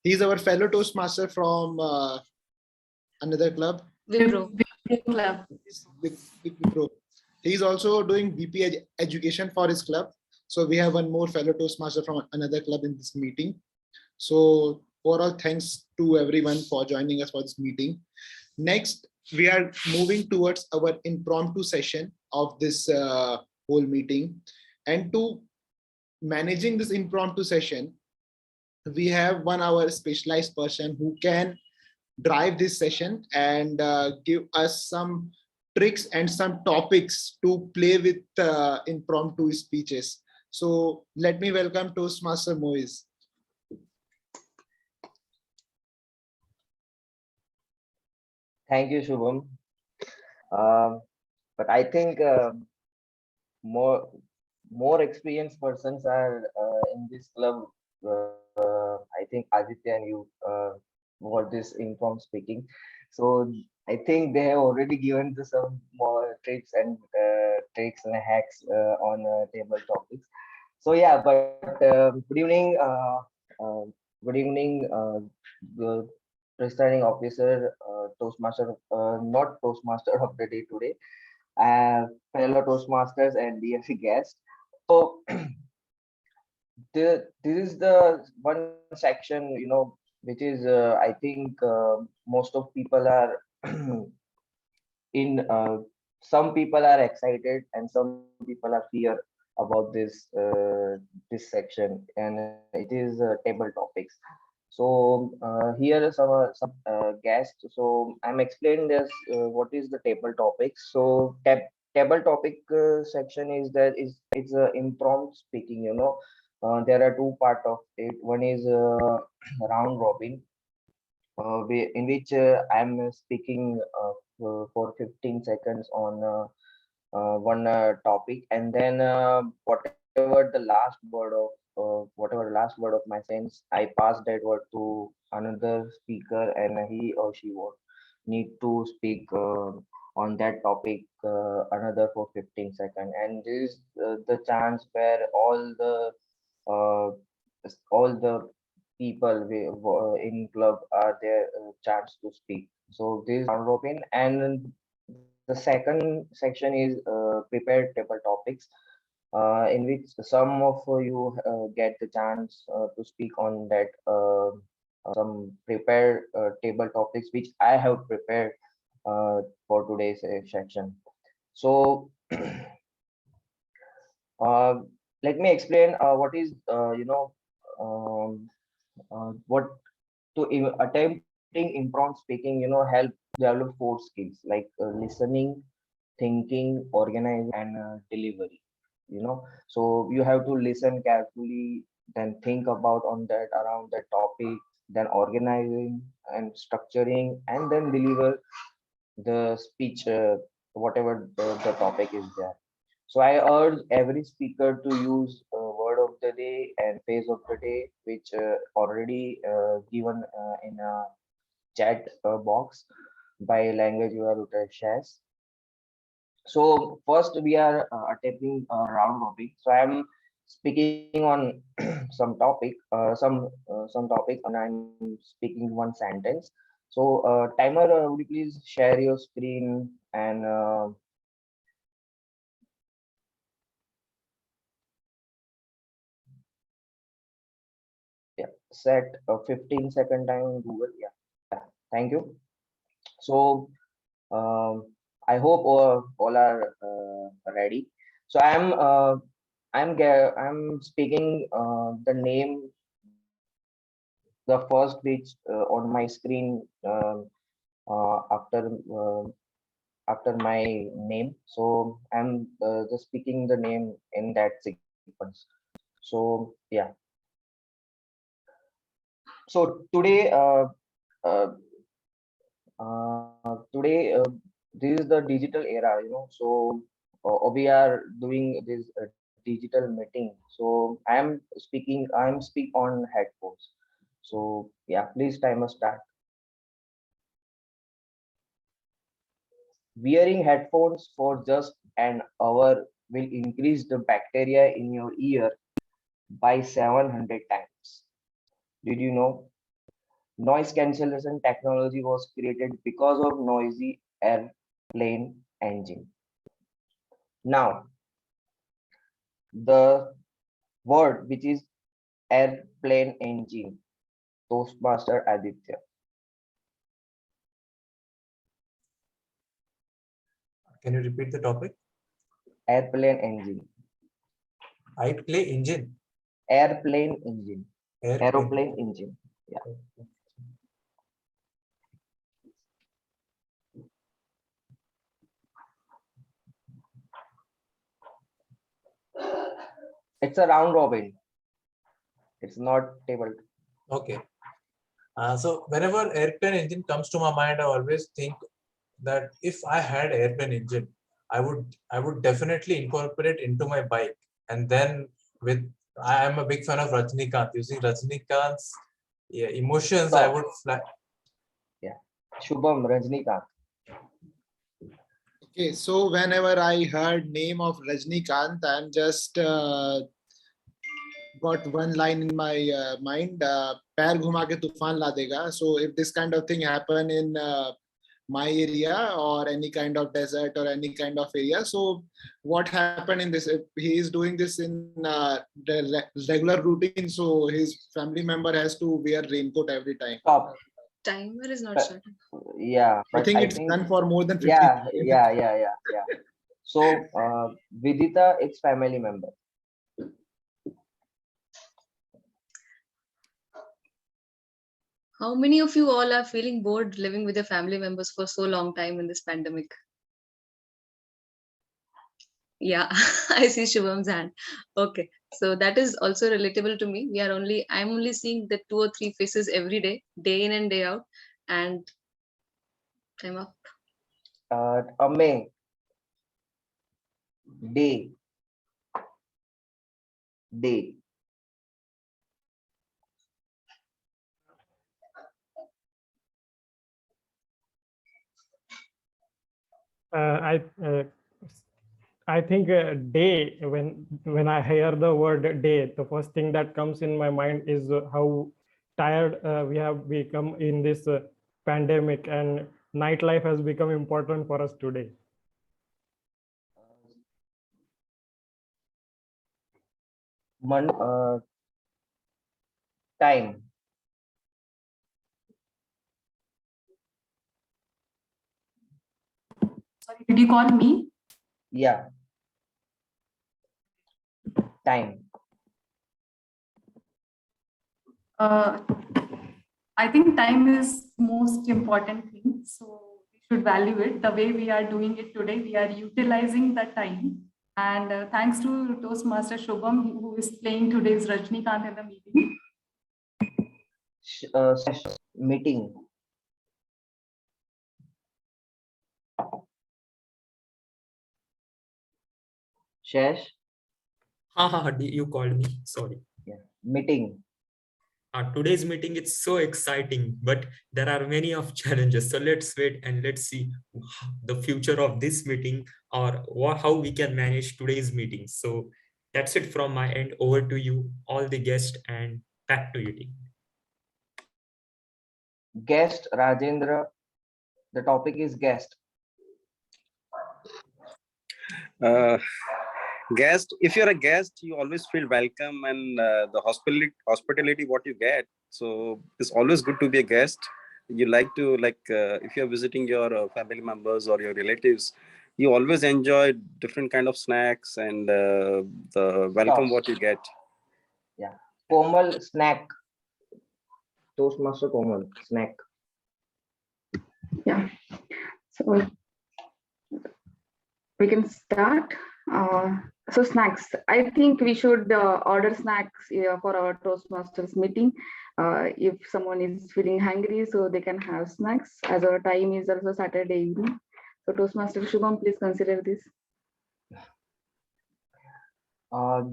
He's our fellow Toastmaster from another club. Wipro. Club. Wipro. He's also doing BP education for his club. So we have one more fellow Toastmaster from another club in this meeting. So overall, thanks to everyone for joining us for this meeting. Next, we are moving towards our impromptu session of this whole meeting. And to managing this impromptu session, we have our specialized person who can drive this session and give us some tricks and some topics to play with impromptu speeches. So let me welcome Toastmaster Moise. Thank you, Shubham. But I think more experienced persons are in this club. I think Aditya and you for this informed speaking. So I think they have already given some more tricks and hacks on table topics. So yeah, but good evening, good evening, the presiding officer, Toastmaster, not Toastmaster of the day today, fellow Toastmasters and DFC guests. So this is the one section, which is I think most of people are in. Some people are excited and some people are fear about this section, and it is table topics. So here are some guests. So I'm explaining this. What is the table topics? So table topic section is that is it's impromptu speaking. There are two part of it. One is round robin, in which I'm speaking for 15 seconds on one topic, and then whatever the last word of my sentence, I pass that word to another speaker, and he or she would need to speak on that topic another for 15 seconds. And this is the chance where uh, all the people in club are there chance to speak. So this is round robin, and the second section is prepared table topics, in which some of you get the chance to speak on that some prepared table topics which I have prepared for today's section. So let me explain what is what to attempting impromptu speaking, help develop four skills like listening, thinking, organizing, and delivery. So you have to listen carefully, then think about on that around that topic, then organizing and structuring, and then deliver the speech, whatever the topic is there. So I urge every speaker to use word of the day and phrase of the day, which already given in a chat box by language Evaluator shares. So first we are attempting round robin. So I'm speaking on some topic, and I'm speaking one sentence. So timer, would you please share your screen and yeah, set a 15-second time in Google. Yeah, thank you. So I hope all are ready. So I'm speaking the name, the first which on my screen after after my name. So I'm just speaking the name in that sequence. So yeah. So today this is the digital era, so we are doing this digital meeting. So I'm speak on headphones. So yeah, please timer start. Wearing headphones for just an hour will increase the bacteria in your ear by 700 times. Did you know? Noise cancellation technology was created because of noisy airplane engine. Now, the word which is airplane engine, Toastmaster Aditya. Can you repeat the topic? Airplane engine. I play engine. Airplane engine. Aeroplane engine. Yeah. It's a round robin. It's not table. Okay. So whenever airplane engine comes to my mind, I always think that if I had airplane engine, I would definitely incorporate into my bike. And then I am a big fan of Rajnikant. Using Rajnikant's emotions, I would fly. Yeah. Shubham, Rajnikant. Okay, so whenever I heard name of Rajnikant, I'm just got one line in my mind, पैर घुमा के तूफान ला देगा. So if this kind of thing happen in my area or any kind of desert or any kind of area, so what happened in this, if he is doing this in the regular routine, so his family member has to wear raincoat every time. Stop. Timer is not starting. Yeah, I but think it's done for more than 50 yeah, years. yeah. So Vidita, it's family member. How many of you all are feeling bored living with your family members for so long time in this pandemic? Yeah, I see Shubham's hand. Okay, so that is also relatable to me. I'm only seeing the 2 or 3 faces every day in and day out. And time up. Ame, day. I think day, when I hear the word day, the first thing that comes in my mind is how tired we have become in this pandemic, and nightlife has become important for us today. Time. Sorry, did you call me? Yeah. Time. I think time is most important thing. So we should value it. The way we are doing it today, we are utilizing the time. And thanks to Toastmaster Shubham, who is playing today's Rajnikant in the meeting. Meeting. Shash. You called me. Sorry. Yeah. Meeting. Today's meeting is so exciting, but there are many of challenges. So let's wait and let's see the future of this meeting, or how we can manage today's meeting. So that's it from my end. Over to you, all the guests, and back to you, team. Guest, Rajendra. The topic is guest. Guest, if you're a guest, you always feel welcome, and the hospitality what you get, so it's always good to be a guest. You like to, if you're visiting your family members or your relatives, you always enjoy different kind of snacks and the welcome what you get. Yeah. Komal, snack. Toastmaster Komal, snack. Yeah. So we can start. So snacks. I think we should order snacks for our Toastmasters meeting. If someone is feeling hungry, so they can have snacks, as our time is also Saturday evening. So Toastmaster Shubham, please consider this.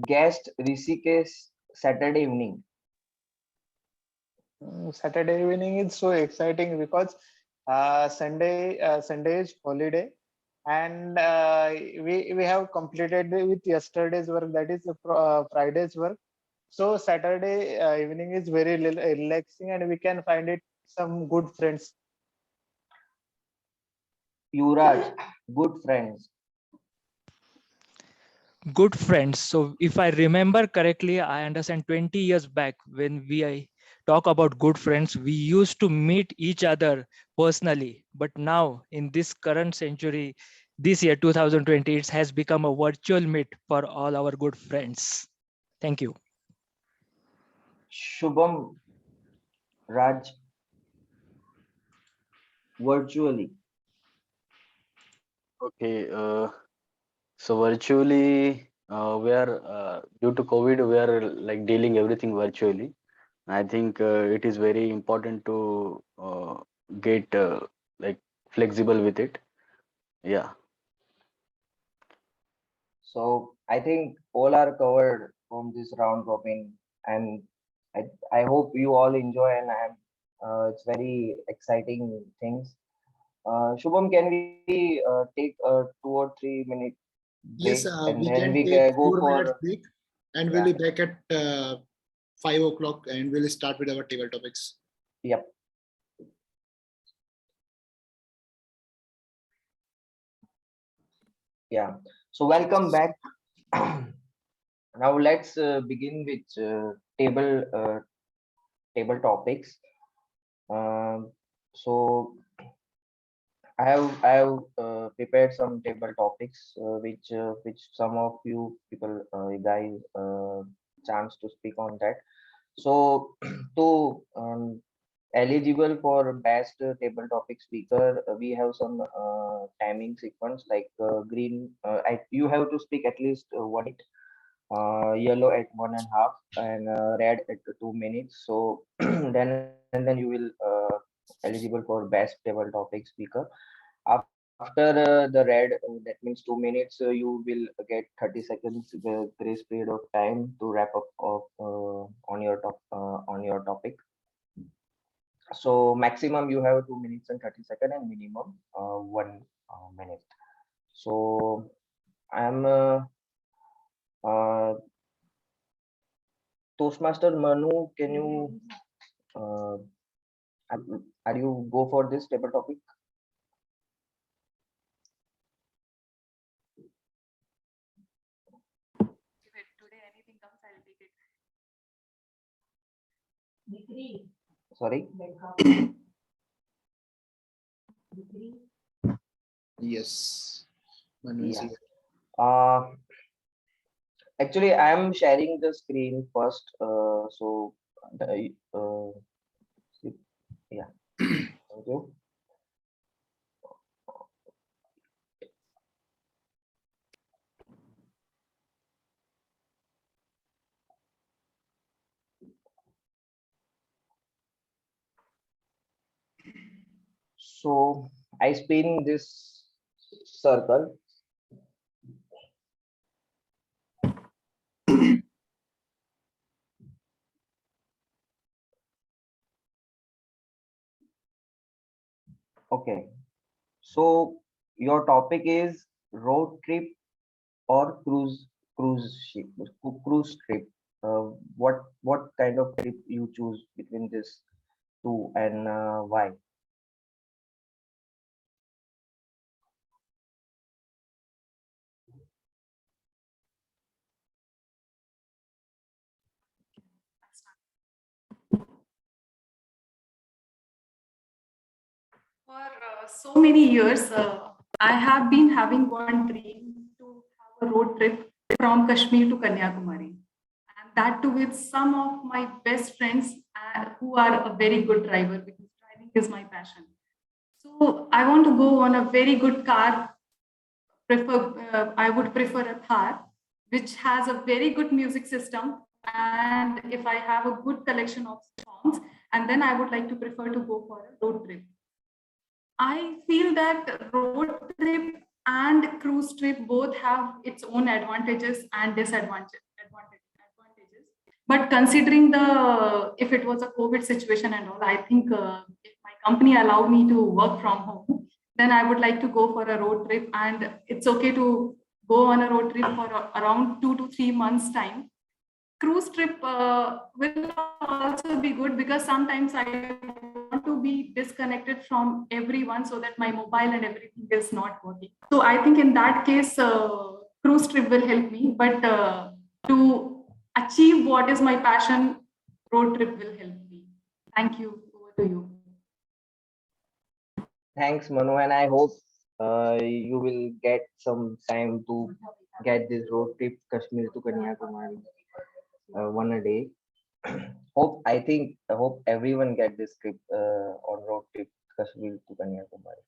Guest, Rishikesh, Saturday evening. Saturday evening is so exciting because Sunday is holiday, and we have completed with yesterday's work, that is Friday's work. So Saturday evening is very relaxing, and we can find it some good friends. Yuvraj, good friends. Good friends. So if I remember correctly, I understand 20 years back when we talk about good friends, we used to meet each other personally. But now in this current century, this year 2020, it has become a virtual meet for all our good friends. Thank you. Shubham, Raj, virtually. Okay, so virtually, we are due to COVID, we are like dealing everything virtually. I think it is very important to get like flexible with it. Yeah. So I think all are covered from this round robin, and I hope you all enjoy, and it's very exciting things. Shubham, can we take a 2 or 3 minute break, Yes, and we then can we take can go 4 minutes for break, and we'll be back at 5 o'clock, and we'll start with our table topics. Yep. Yeah. So welcome back. Now let's begin with table topics. So I have prepared some table topics which some of you people guys chance to speak on that. So to eligible for best table topic speaker, we have some timing sequence like green. You have to speak at least 1 minute, yellow at 1.5, and red at 2 minutes. So then you will eligible for best table topic speaker. After the red, that means 2 minutes, you will get 30 seconds grace period of time to wrap up on your topic. So maximum you have 2 minutes and 30 seconds, and minimum 1 minute. So I'm Toastmaster Manu. Can you are you go for this table topic? If today anything comes, I'll take it. Sorry. Yes. Manu is Yeah. here. Actually, I am sharing the screen first. So yeah. Thank you. So I spin this circle. Okay. So your topic is road trip or cruise trip. What kind of trip you choose between this two, and why? For so many years, I have been having one dream to have a road trip from Kashmir to Kanyakumari, and that too with some of my best friends who are a very good driver, because driving is my passion. So I want to go on a very good car. I would prefer a Thar, which has a very good music system, and if I have a good collection of songs, and then I would like to prefer to go for a road trip. I feel that road trip and cruise trip both have its own advantages and disadvantages. But considering the if it was a COVID situation and all, I think if my company allowed me to work from home, then I would like to go for a road trip, and it's okay to go on a road trip for around 2 to 3 months time. Cruise trip will also be good because sometimes I want to be disconnected from everyone so that my mobile and everything is not working. So I think in that case, cruise trip will help me. But to achieve what is my passion, road trip will help me. Thank you. Over to you. Thanks, Manu, and I hope you will get some time to get this road trip Kashmir to Kanyakumari, one a day. I hope everyone get this trip on road trip Kashmir to Kanyakumari.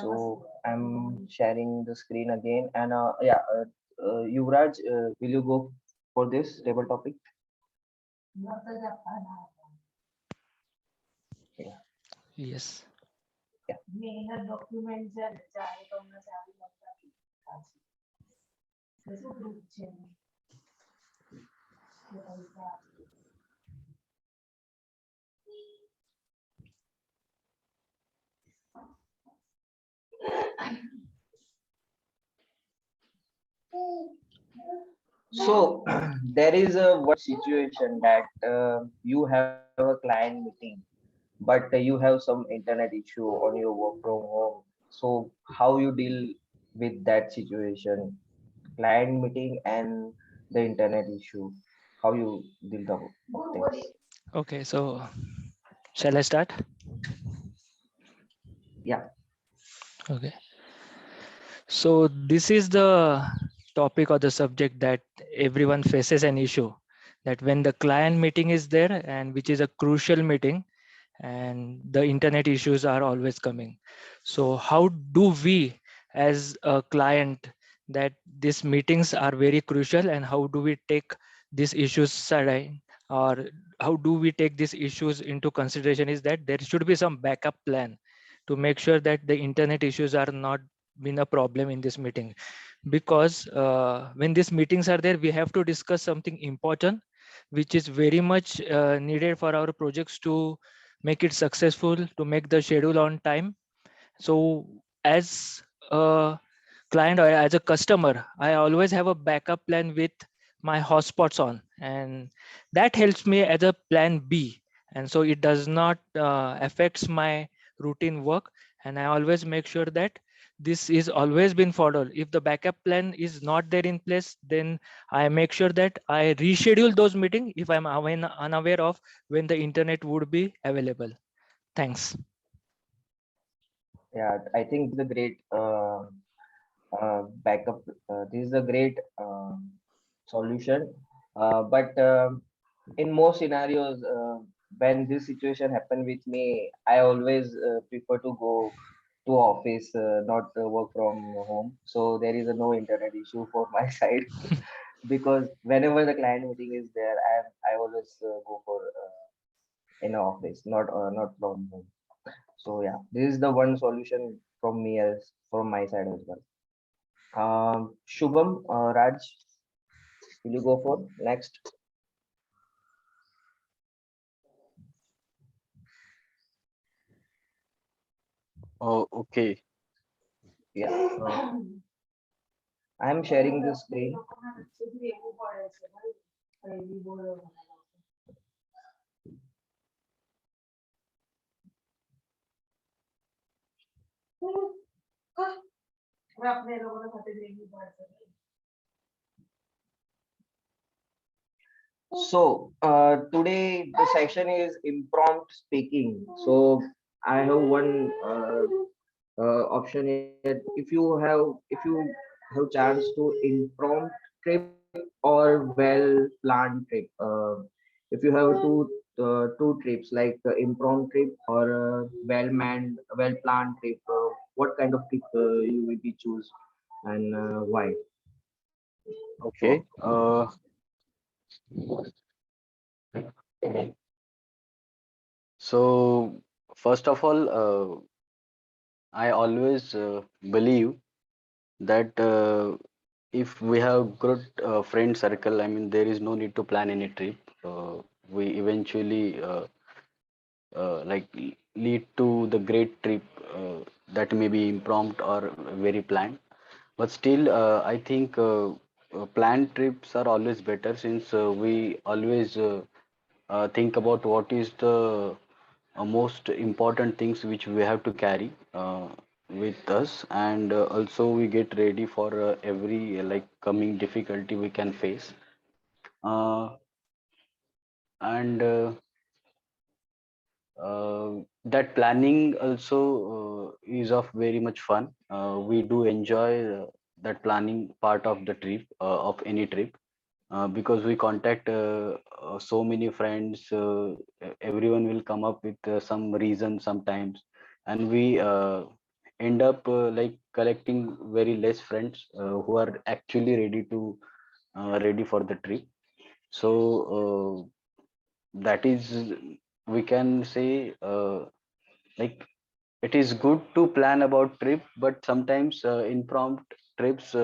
So I'm sharing the screen again, and Yuvraj, will you go for this table topic? Yeah. Yes. Yeah. So there is a one situation that you have a client meeting, but you have some internet issue on your work from home. So how you deal with that situation, client meeting and the internet issue, how you deal the things? Okay, so shall I start? Yeah. Okay. So this is the topic or the subject that everyone faces an issue, that when the client meeting is there and which is a crucial meeting and the internet issues are always coming. So how do we as a client that these meetings are very crucial, and how do we take these issues aside, or how do we take these issues into consideration, is that there should be some backup plan to make sure that the internet issues are not been a problem in this meeting. Because when these meetings are there, we have to discuss something important which is very much needed for our projects to make it successful, to make the schedule on time. So as a client or as a customer, I always have a backup plan with my hotspots on, and that helps me as a plan B. And so it does not affects my routine work. And I always make sure that this is always been followed. If the backup plan is not there in place, then I make sure that I reschedule those meetings if I'm unaware of when the internet would be available. Thanks. Yeah, I think the great backup. This is a great solution. But in most scenarios, when this situation happen with me, I always prefer to go to office, not work from home. So there is no internet issue for my side because whenever the client meeting is there, I always go for in office, not from home. So yeah, this is the one solution from me as from my side as well. Shubham, Raj, will you go for next? Oh, okay. Yeah, I'm sharing the screen. So today the session is impromptu speaking. So I have one option here. If you have chance to impromptu trip or well planned trip. If you have two trips like impromptu trip or well manned, well planned trip, what kind of trip you will be choose and why? Okay. So So first of all, I always believe that if we have good friend circle, I mean, there is no need to plan any trip. We eventually like lead to the great trip that may be impromptu or very planned. But still, I think planned trips are always better, since we always think about what is the most important things which we have to carry with us, and also we get ready for every like coming difficulty we can face. uh, and that planning also is of very much fun. We do enjoy that planning part of the trip, of any trip, because we contact so many friends. Everyone will come up with some reason sometimes, and we end up like collecting very less friends who are actually ready for the trip. So that is, we can say, like, it is good to plan about trip, but sometimes impromptu trips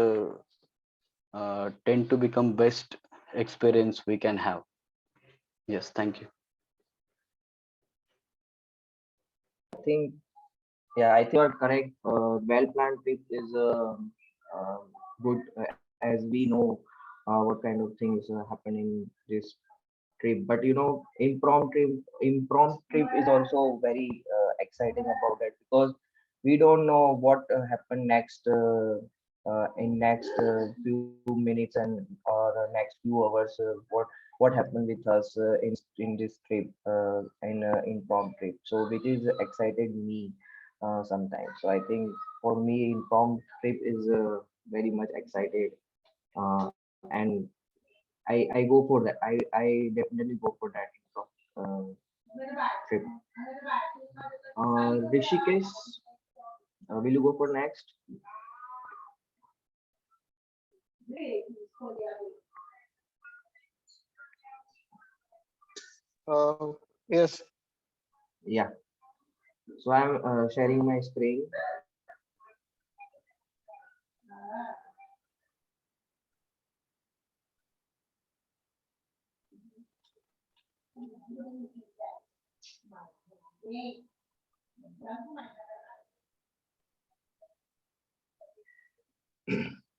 tend to become best experience we can have. Yes, thank you. I think yeah, I think you are correct. Well planned trip is good as we know. what kind of things happen in this trip. But you know, impromptu trip is also very exciting about it, because we don't know what happen next in next few minutes and or next few hours. What happened with us in this trip in impromptu trip. So which is excited me sometimes. So I think for me, impromptu trip is very much excited, and I go for that. I definitely go for that trip. Rishikesh, will you go for next? Yes. Yeah. So I'm sharing my screen.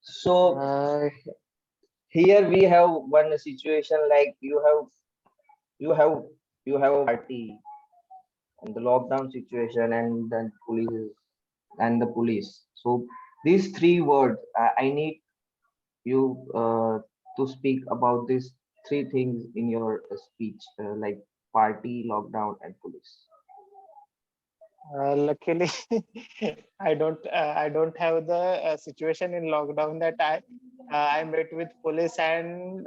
So Uh, here we have one situation like you have you have a party and the lockdown situation and then police. So these three words, I need you to speak about these three things in your speech, like party, lockdown, and police. luckily, I don't have the situation in lockdown that I met with police and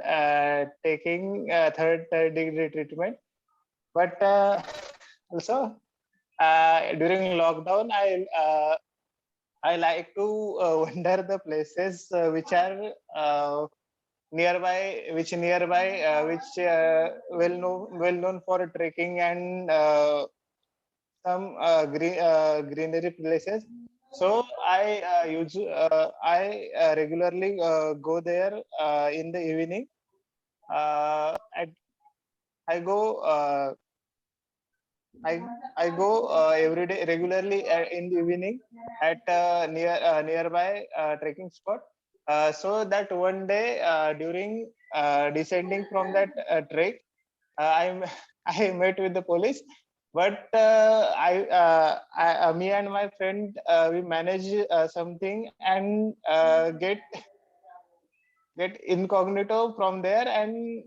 taking third degree treatment. But also during lockdown, I like to wander the places which well known for trekking and some greenery places. So I regularly go there in the evening. I I go I go every day regularly in the evening at nearby trekking spot. So that one day during descending from that trek, I I met with the police, but me and my friend we managed something and get incognito from there and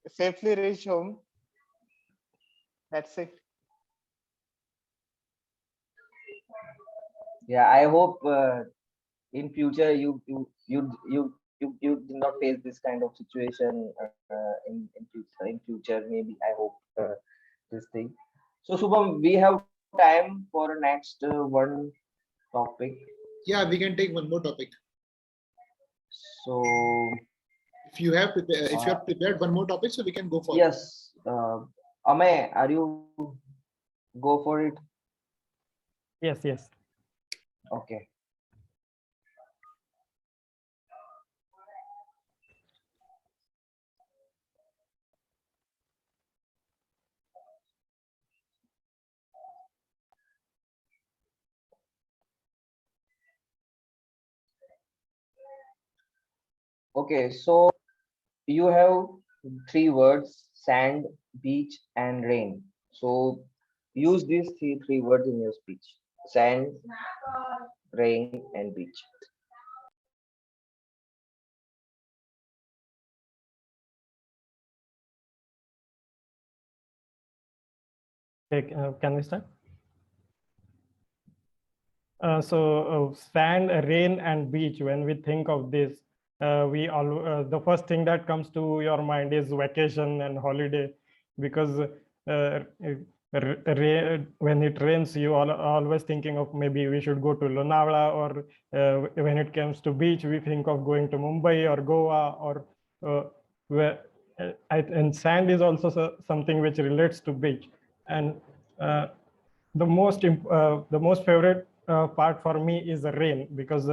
safely reach home. That's it. Yeah, I hope in future you did not face this kind of situation in future. Maybe I hope this thing. So Subham, we have time for next one topic. Yeah, we can take one more topic. So If you have if you have prepared one more topic, so we can go for it. yes, Amay, are you go for it? Yes, yes. Okay. Okay, so you have three words: sand, beach, and rain. So use these three words in your speech: sand, rain, and beach. Okay, can we start? Sand, rain, and beach. When we think of this, the first thing that comes to your mind is vacation and holiday, because when it rains, you are always thinking of maybe we should go to Lonavala, or when it comes to beach, we think of going to Mumbai or Goa, or where. And sand is also something which relates to beach, and the most favorite part for me is the rain, because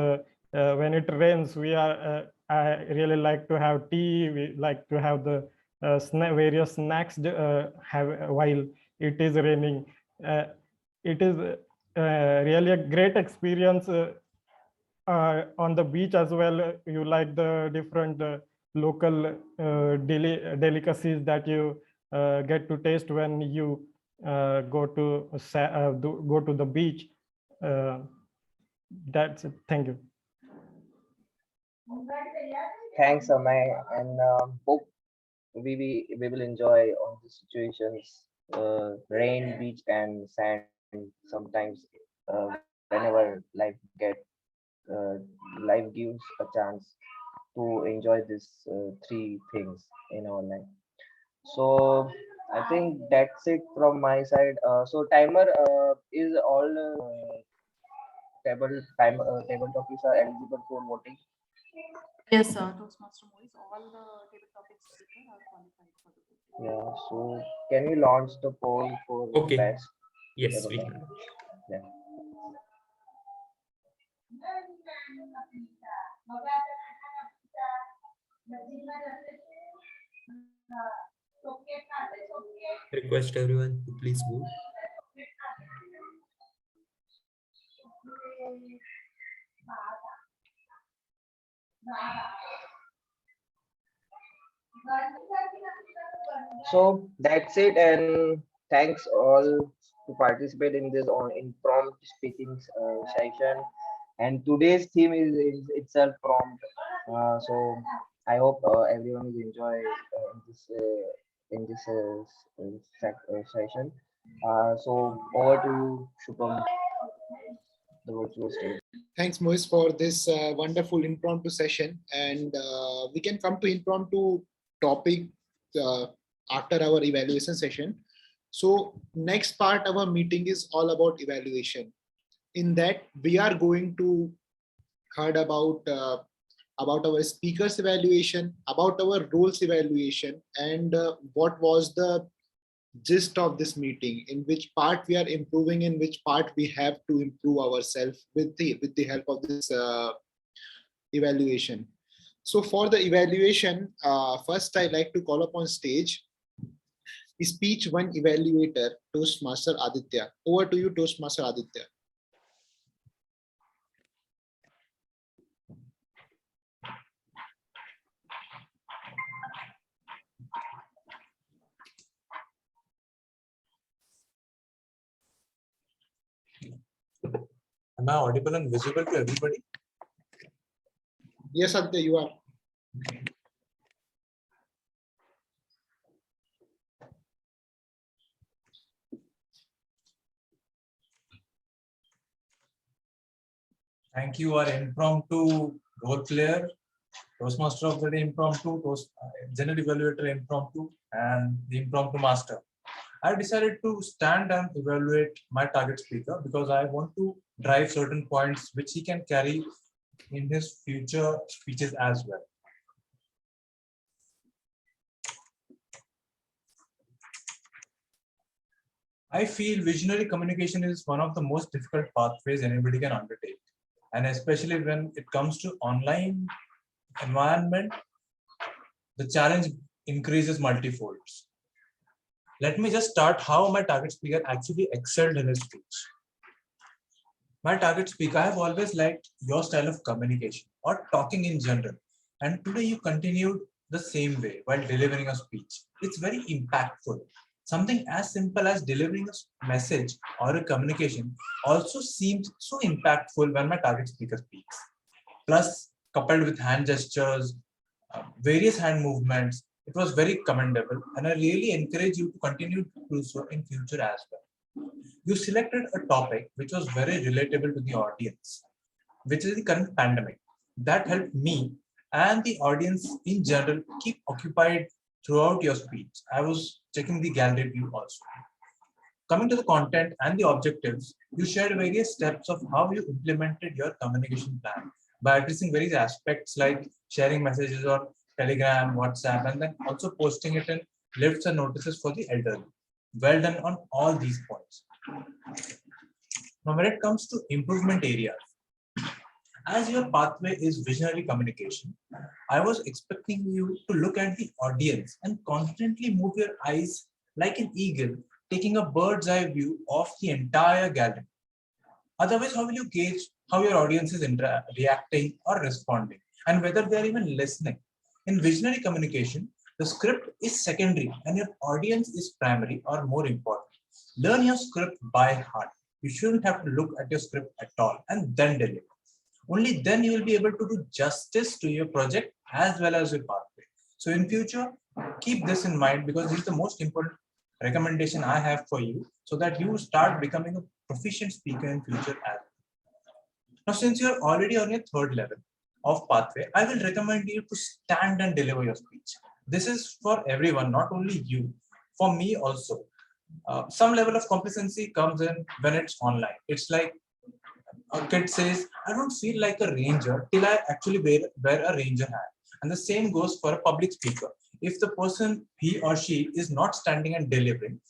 when it rains, I really like to have tea. We like to have the various snacks have while it is raining. It is really a great experience on the beach as well, you like the different local delicacies that you get to taste when you go to go to the beach. That's it. Thank you. Thanks, Amay, and hope we will enjoy all the situations, rain, beach, and sand. Sometimes, whenever uh, life gives a chance to enjoy these three things in our life. So I think that's it from my side. So timer is all table topics are eligible for voting. Yes, sir. Toastmaster Moise, all the table topics speaker are qualified for the voting. Yeah. So can we launch the poll for Okay. best Yes, table we topic? can. Yeah. Request everyone to please vote. So that's it, and thanks all to participate in this on impromptu speaking session. And today's theme is itself prompt. So I hope everyone will enjoy in this session. So over to you, Shubham, the virtual stage. Thanks, Moise, for this wonderful impromptu session. And we can come to impromptu topic after our evaluation session. So next part of our meeting is all about evaluation. In that, we are going to heard about our speakers evaluation, about our roles evaluation, and what was the gist of this meeting, in which part we are improving, in which part we have to improve ourselves with the help of this evaluation. So for the evaluation, first I like to call upon stage speech one evaluator, Toastmaster Aditya. Over to you, Toastmaster Aditya. Am I audible and visible to everybody? Yes, Aditya, you are. Thank you, our impromptu role player, Toastmaster of the day impromptu, General Evaluator impromptu, and the impromptu master. I decided to stand and evaluate my target speaker because I want to drive certain points which he can carry in his future speeches as well. I feel visionary communication is one of the most difficult pathways anybody can undertake. And especially when it comes to online environment, the challenge increases multifolds. Let me just start how my target speaker actually excelled in his speech. My target speaker, I have always liked your style of communication or talking in general. And today you continued the same way while delivering a speech. It's very impactful. Something as simple as delivering a message or a communication also seems so impactful when my target speaker speaks. Plus, coupled with hand gestures, various hand movements, it was very commendable, and I really encourage you to continue to do so in future as well. You selected a topic which was very relatable to the audience, which is the current pandemic. That helped me and the audience in general keep occupied throughout your speech. I was checking the gallery view also. Coming to the content and the objectives, you shared various steps of how you implemented your communication plan by addressing various aspects like sharing messages on Telegram, WhatsApp, and then also posting it in lifts and notices for the elderly. Well done on all these points. Now, when it comes to improvement areas, as your pathway is visionary communication, I was expecting you to look at the audience and constantly move your eyes like an eagle, taking a bird's eye view of the entire gallery. Otherwise, how will you gauge how your audience is reacting or responding, and whether they're even listening. In visionary communication, the script is secondary and your audience is primary or more important. Learn your script by heart. You shouldn't have to look at your script at all and then deliver. Only then you will be able to do justice to your project as well as your pathway. So in future, keep this in mind, because this is the most important recommendation I have for you, so that you start becoming a proficient speaker in future as well. Now, since you're already on your third level of pathway, I will recommend you to stand and deliver your speech. This is for everyone, not only you, for me also. Some level of complacency comes in when it's online. It's like a kid says, I don't feel like a ranger till I actually wear a ranger hat. And the same goes for a public speaker. If the person, he or she, is not standing and delivering,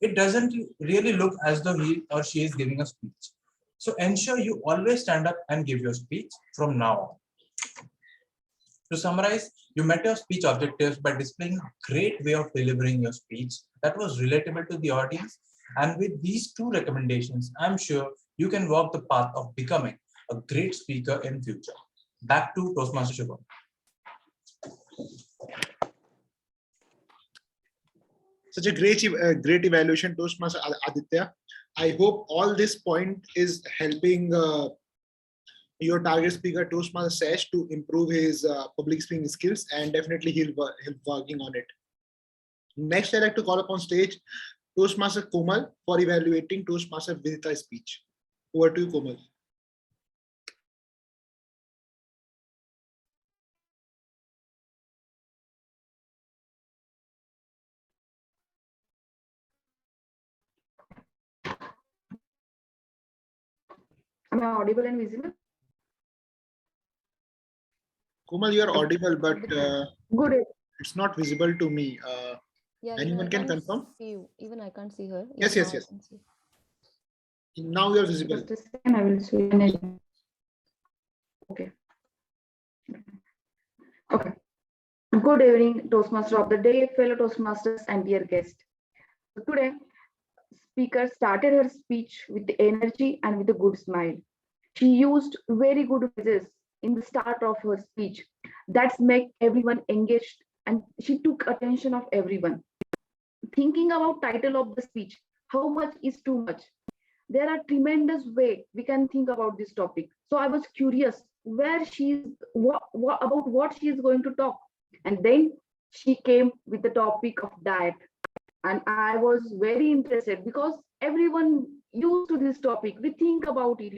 it doesn't really look as though he or she is giving a speech. So ensure you always stand up and give your speech from now on. To summarize, you met your speech objectives by displaying a great way of delivering your speech that was relatable to the audience. And with these two recommendations, I'm sure you can walk the path of becoming a great speaker in future. Back to Toastmaster Shubham. Such a great evaluation, Toastmaster Aditya. I hope all this point is helping your target speaker, Toastmaster Sesh, to improve his public speaking skills, and definitely he'll working on it. Next, I'd like to call upon stage Toastmaster Komal for evaluating Toastmaster Vidita's speech. Over to you, Komal. Am I audible and visible? Komal, you are audible, but Good. it's not visible to me. Yeah, Anyone can confirm? see you. Even I can't see her. Yes, Yeah, yes, now I yes. can see. Now you're visible. Just a second, I will switch. Okay. Okay. Good evening, Toastmaster of the day, fellow Toastmasters, and dear guest. Today, speaker started her speech with energy and with a good smile. She used very good phrases in the start of her speech. That's make everyone engaged, and she took attention of everyone. Thinking about title of the speech, how much is too much? There are tremendous way we can think about this topic. So I was curious where she's about what she is going to talk, and then she came with the topic of diet, and I was very interested because everyone used to this topic. We think about it,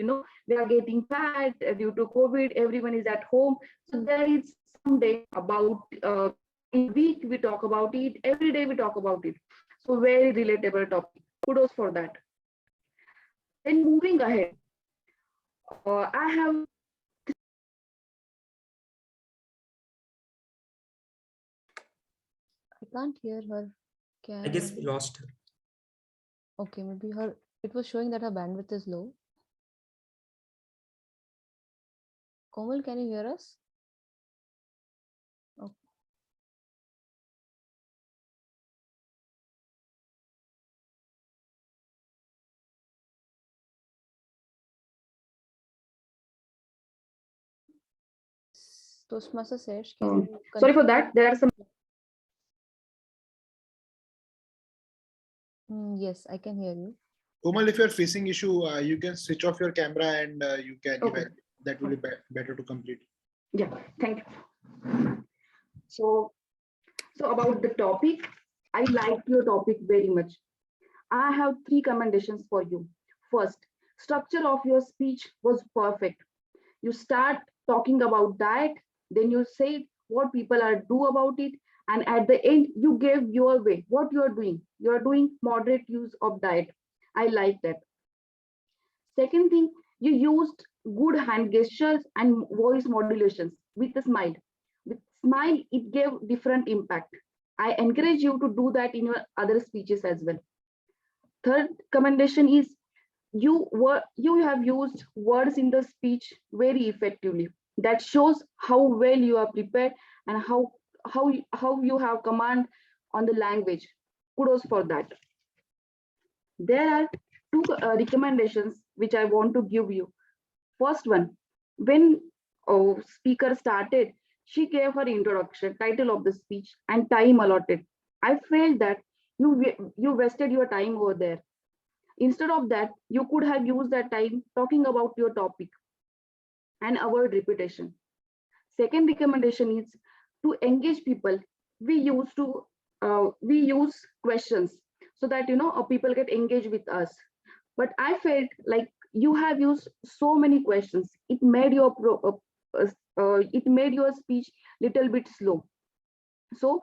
we are getting fat due to COVID. Everyone is at home, so there is someday about in week we talk about it. Every day we talk about it. So very relatable topic. Kudos for that. Then moving ahead, I have. I can't hear her. I guess we lost her. Okay, maybe it was showing that her bandwidth is low. Komal, can you hear us? Okay. Toastmaster Sesh, Sorry for that. There are some. Yes, I can hear you. Komal, if you're facing issue, you can switch off your camera and you can evaluate. That will be better to complete. Yeah, thank you. So about the topic, I like your topic very much. I have 3 commendations for you. First, structure of your speech was perfect. You start talking about diet, then you say what people are do about it, and at the end you gave your way, what you are doing. You are doing moderate use of diet. I like that. Second thing, you used good hand gestures and voice modulations with a smile. With smile, it gave different impact. I encourage you to do that in your other speeches as well. Third commendation is you have used words in the speech very effectively. That shows how well you are prepared and how you have command on the language. Kudos for that. There are 2 recommendations which I want to give you. First one, when speaker started, she gave her introduction, title of the speech, and time allotted. I felt that you wasted your time over there. Instead of that, you could have used that time talking about your topic and avoid repetition. Second recommendation is to engage people. We use questions so that people get engaged with us. But I felt like you have used so many questions. It made your speech little bit slow. So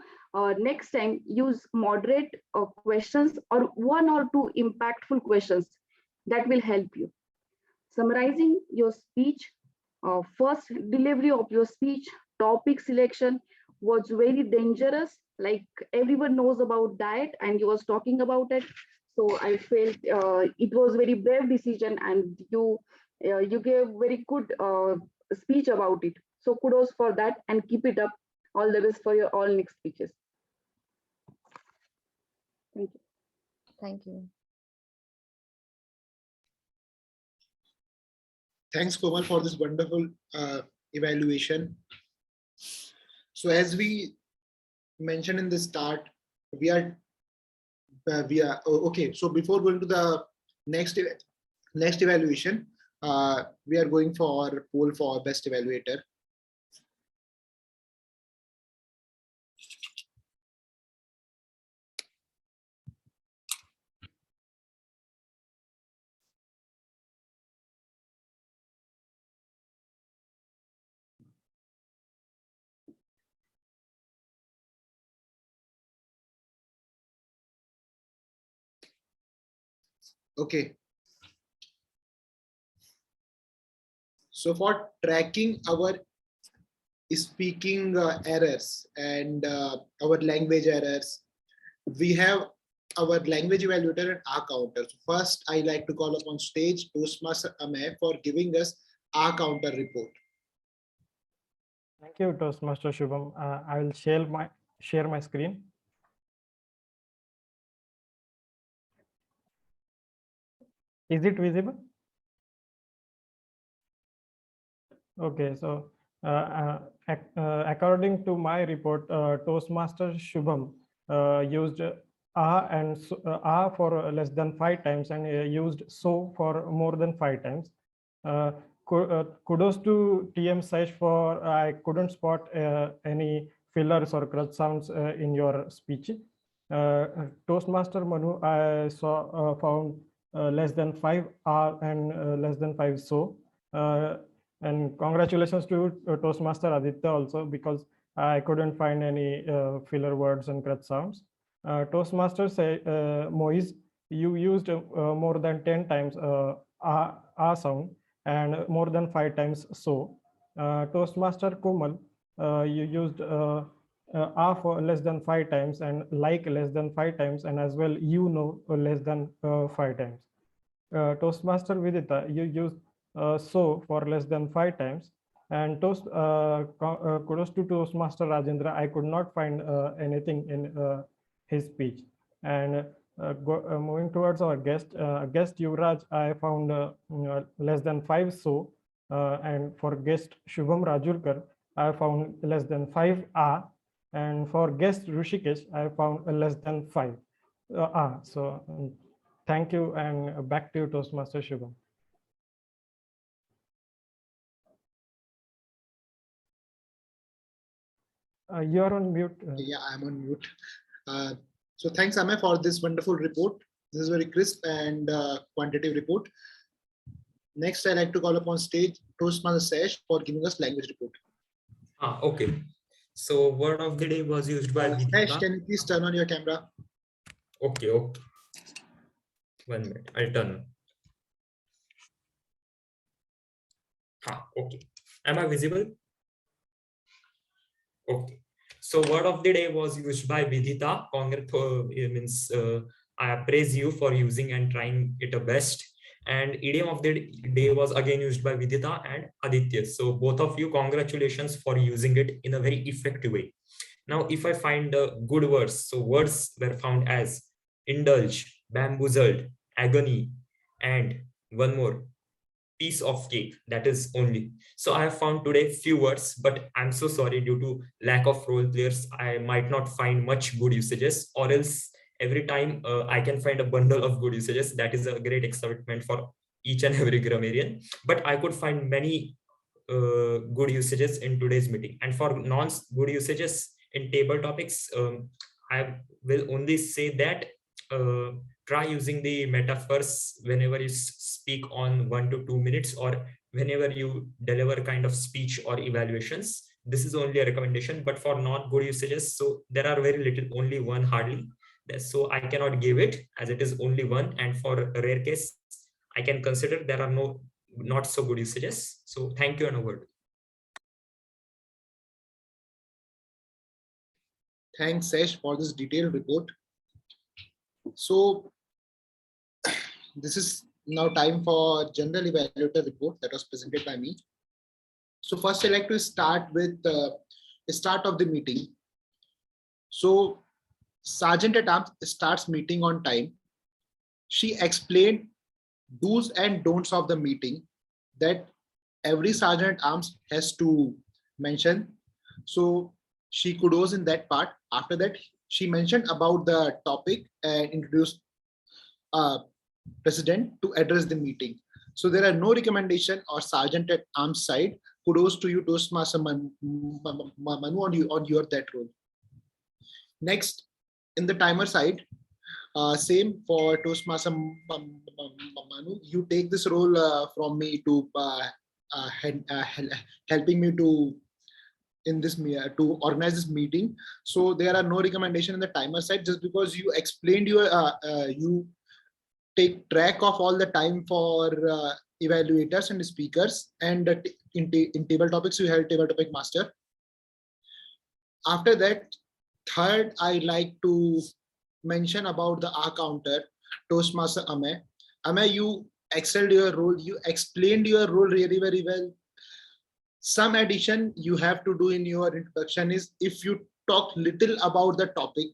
next time, use moderate questions or one or two impactful questions that will help you. Summarizing your speech, first delivery of your speech, topic selection was very dangerous. Like everyone knows about diet, and you was talking about it. So I felt it was very brave decision, and you gave very good speech about it. So kudos for that, and keep it up. All the best for your all next speeches. Thank you. Thank you. Thanks, Komal, for this wonderful evaluation. So as we mentioned in the start, we are okay. So before going to the next evaluation, we are going for poll for best evaluator. Okay. So for tracking our speaking errors and our language errors, we have our language evaluator and R counter. So first, I like to call upon stage Toastmaster Amay for giving us R counter report. Thank you, Toastmaster Shubham. I will share my screen. Is it visible? Okay, so according to my report, Toastmaster Shubham used and for less than 5 times and used so for more than 5 times. Kudos to TM Sesh for I couldn't spot any fillers or crutch sounds in your speech. Toastmaster Manu, I saw found less than 5 and less than 5 so. And congratulations to Toastmaster Aditya also, because I couldn't find any filler words and crutch sounds. Toastmaster Moise, you used more than 10 times sound and more than 5 times so. Toastmaster Komal, you used for less than 5 times and like less than 5 times, and as well less than 5 times. Toastmaster Vidita, you used so for less than 5 times, and kudos to Toastmaster Rajendra. I could not find anything in his speech. And moving towards our guest Yuvraj, I found less than 5 so, and for guest Shubham Rajurkar, I found less than 5 and for guest Rushikesh, I found less than 5 So thank you, and back to you, Toastmaster Shubham. You are on mute. Yeah, I'm on mute. So thanks, Amay, for this wonderful report. This is very crisp and quantitative report. Next, I'd like to call upon stage Toastmaster Sesh for giving us language report. Okay. So word of the day was used by Sesh, can you please turn on your camera? Okay. 1 minute. I'll turn on. Okay. Am I visible? Okay. So word of the day was used by Vidita. I praise you for using and trying it the best. And idiom of the day was again used by Vidita and Aditya. So both of you, congratulations for using it in a very effective way. Now, if I find good words, so words were found as indulge, bamboozled, agony, and one more, piece of cake. That is only. So I have found today few words, but I'm so sorry, due to lack of role players, I might not find much good usages, or else every time I can find a bundle of good usages. That is a great excitement for each and every grammarian. But I could find many good usages in today's meeting. And for non-good usages in table topics, I will only say that try using the metaphors whenever you speak on 1 to 2 minutes, or whenever you deliver kind of speech or evaluations. This is only a recommendation, but for not good usages, so there are very little, only one hardly. So I cannot give it, as it is only one. And for a rare case, I can consider there are no not so good usages. So thank you and a word. Thanks, Sesh, for this detailed report. So this is now time for general evaluator report that was presented by me. So first, I'd like to start with the start of the meeting. So Sergeant at Arms starts meeting on time. She explained do's and don'ts of the meeting that every Sergeant at Arms has to mention. So she kudos in that part. After that, she mentioned about the topic and introduced President to address the meeting. So there are no recommendation or Sergeant at Arms side. Kudos to you, Toastmaster Manu, on your that role. Next, in the timer side, same for Toastmaster Manu. You take this role from me to helping me to to organize this meeting. So there are no recommendation in the timer side, just because you explained your you take track of all the time for evaluators and speakers, and in table topics you have table topic master. After that, third, I like to mention about the R counter, Toastmaster Amay. Amay, you excelled your role. You explained your role really very well. Some addition you have to do in your introduction is, if you talk little about the topic,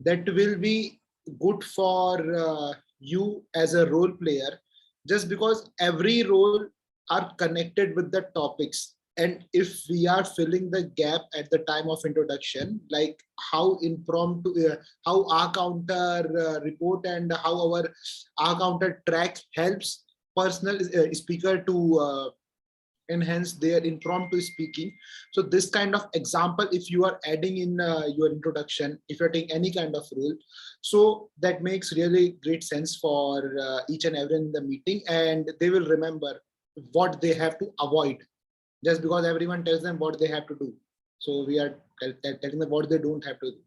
that will be good for you as a role player, just because every role are connected with the topics. And if we are filling the gap at the time of introduction, like how impromptu, how our counter report and how our counter track helps personal speaker to enhance their impromptu speaking. So this kind of example, if you are adding in your introduction, if you're taking any kind of role, so that makes really great sense for each and everyone in the meeting, and they will remember what they have to avoid, just because everyone tells them what they have to do. So we are telling them what they don't have to do.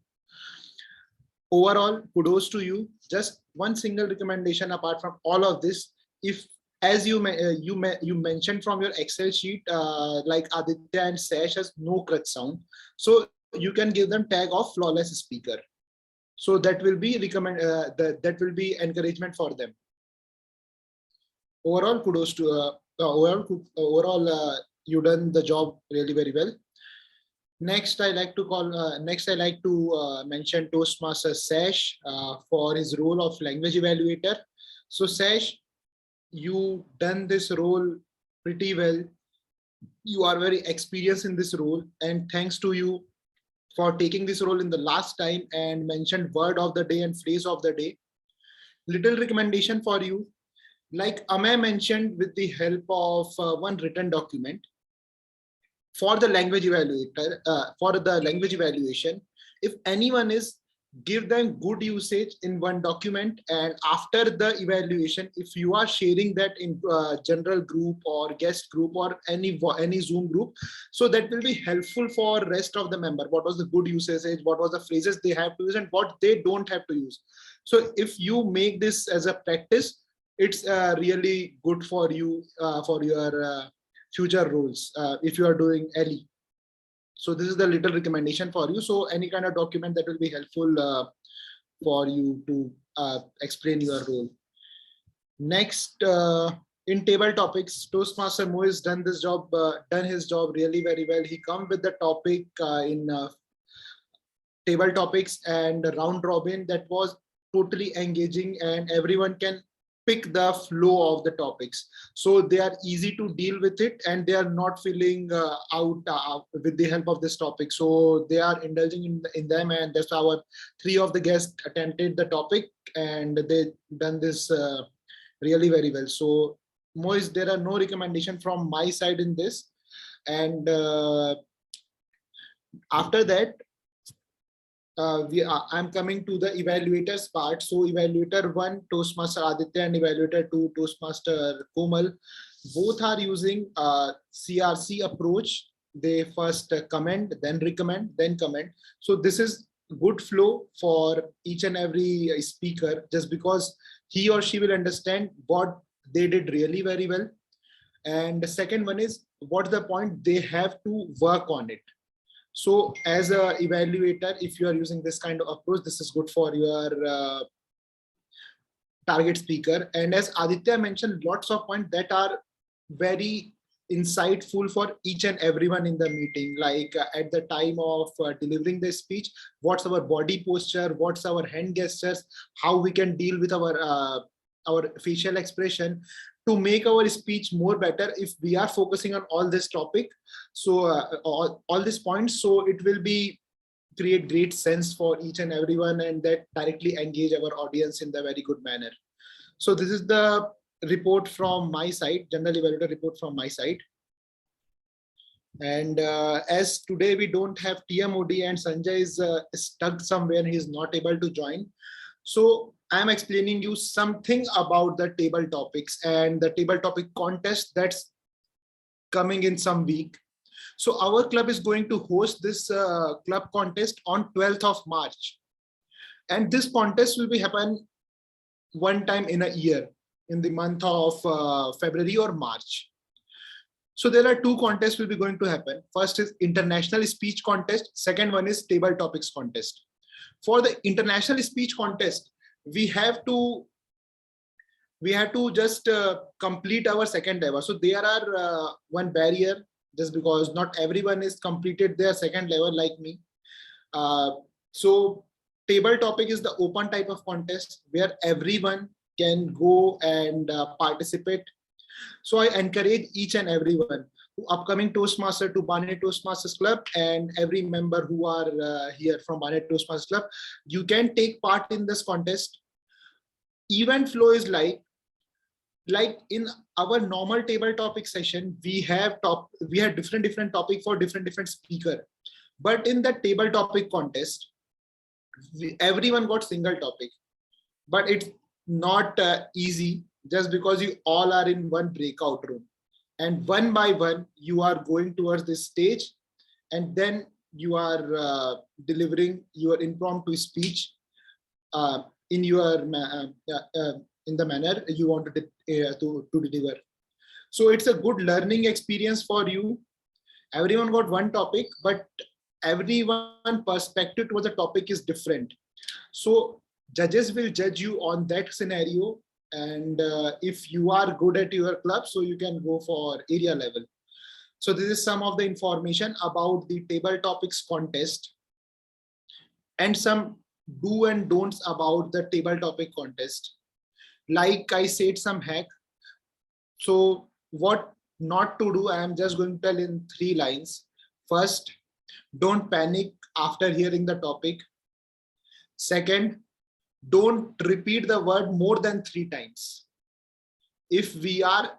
Overall, kudos to you. Just one single recommendation apart from all of this, if as you mentioned from your Excel sheet, like Aditya and Sesh has no crutch sound, so you can give them tag of flawless speaker. So that will be that will be encouragement for them. Overall, kudos to overall you done the job really very well. Next, I like to mention Toastmaster Sesh for his role of language evaluator. So Sesh, you done this role pretty well. You are very experienced in this role, and thanks to you for taking this role in the last time and mentioned word of the day and phrase of the day. Little recommendation for you, like Amay mentioned, with the help of one written document for the language evaluator, for the language evaluation, if anyone is, give them good usage in one document, and after the evaluation, if you are sharing that in general group or guest group or any Zoom group, so that will be helpful for rest of the member. What was the good usage, what was the phrases they have to use, and what they don't have to use. So if you make this as a practice, it's really good for you for your future roles if you are doing LE. So this is the little recommendation for you. So any kind of document that will be helpful for you to explain your role. Next, in table topics, Toastmaster Mo has done his job really very well. He come with the topic in table topics and round robin that was totally engaging, and everyone can pick the flow of the topics, so they are easy to deal with it and they are not feeling out with the help of this topic. So they are indulging in them, and that's our 3 of the guests attempted the topic and they done this really very well. So Moise, there are no recommendation from my side in this. And after that, I'm coming to the evaluators part. So evaluator 1, Toastmaster Aditya, and evaluator 2, Toastmaster Komal, both are using CRC approach. They first comment, then recommend, then comment. So this is good flow for each and every speaker, just because he or she will understand what they did really very well. And the second one is what's the point they have to work on it. So as a evaluator, if you are using this kind of approach, this is good for your target speaker. And as Aditya mentioned, lots of points that are very insightful for each and everyone in the meeting, like at the time of delivering the speech, what's our body posture, what's our hand gestures, how we can deal with our facial expression to make our speech more better. If we are focusing on all this topic, so all these points, so it will be create great sense for each and everyone, and that directly engage our audience in the very good manner. So this is the report from my side, general evaluator report from my side. And as today we don't have TMOD and Sanjay is stuck somewhere, he is not able to join. So I'm explaining you something about the table topics and the table topic contest that's coming in some week. So our club is going to host this club contest on 12th of March. And this contest will be happen one time in a year in the month of February or March. So there are 2 contests will be going to happen. First is international speech contest. Second one is table topics contest. For the international speech contest, we have to just complete our second level. So there are one barrier, just because not everyone is completed their second level like me. So table topic is the open type of contest where everyone can go and participate. So I encourage each and everyone, upcoming Toastmaster to Bane Toastmasters Club, and every member who are here from Bane Toastmasters Club, you can take part in this contest. Event flow is like in our normal table topic session, we have different topic for different speaker. But in the table topic contest, everyone got single topic. But it's not easy, just because you all are in one breakout room. And one by one, you are going towards this stage, and then you are delivering your impromptu speech in the manner you want to deliver. So it's a good learning experience for you. Everyone got one topic, but everyone perspective towards the topic is different. So judges will judge you on that scenario. And if you are good at your club, so you can go for area level. So this is some of the information about the table topics contest and some do and don'ts about the table topic contest. Like I said, some hack. So what not to do, I am just going to tell in 3 lines. First, don't panic after hearing the topic. Second, don't repeat the word more than 3 times. If we are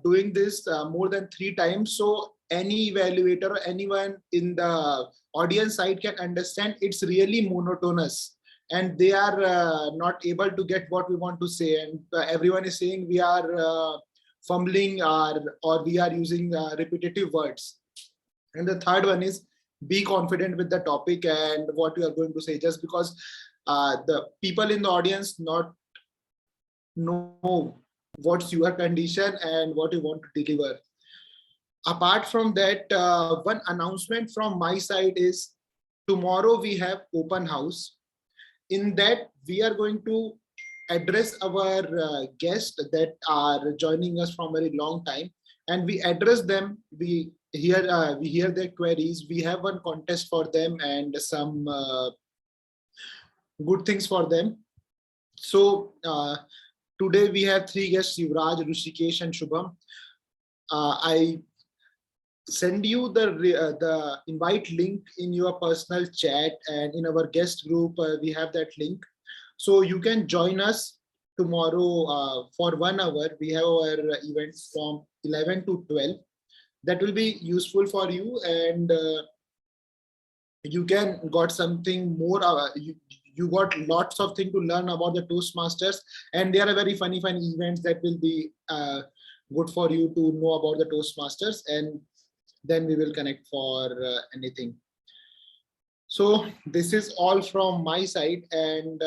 doing this more than 3 times, so any evaluator or anyone in the audience side can understand it's really monotonous and they are not able to get what we want to say, and everyone is saying we are fumbling or we are using repetitive words. And the third one is be confident with the topic and what you are going to say, just because the people in the audience not know what's your condition and what you want to deliver. Apart from that, one announcement from my side is tomorrow we have open house. In that, we are going to address our guests that are joining us from a very long time, and we address them. We hear their queries. We have one contest for them and some good things for them. So Today we have three guests, Yuvraj, Rishikesh, and Shubham. I send you the invite link in your personal chat, and in our guest group we have that link, so you can join us tomorrow for 1 hour. We have our events from 11 to 12. That will be useful for you, and you can got something more. You got lots of things to learn about the Toastmasters, and there are very funny events that will be good for you to know about the Toastmasters, and then we will connect for anything. So this is all from my side, and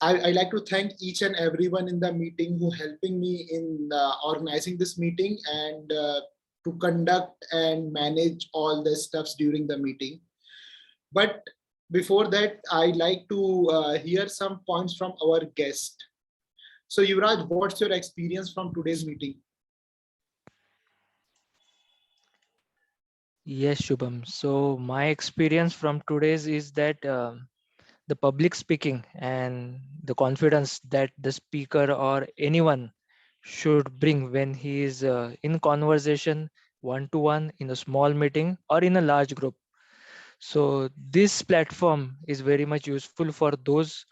I like to thank each and everyone in the meeting who helping me in organizing this meeting and to conduct and manage all the stuffs during the meeting. But before that, I like to hear some points from our guest. So Yuvraj, what's your experience from today's meeting? Yes, Shubham. So my experience from today's is that the public speaking and the confidence that the speaker or anyone should bring when he is in conversation one-to-one in a small meeting or in a large group. So this platform is very much useful for those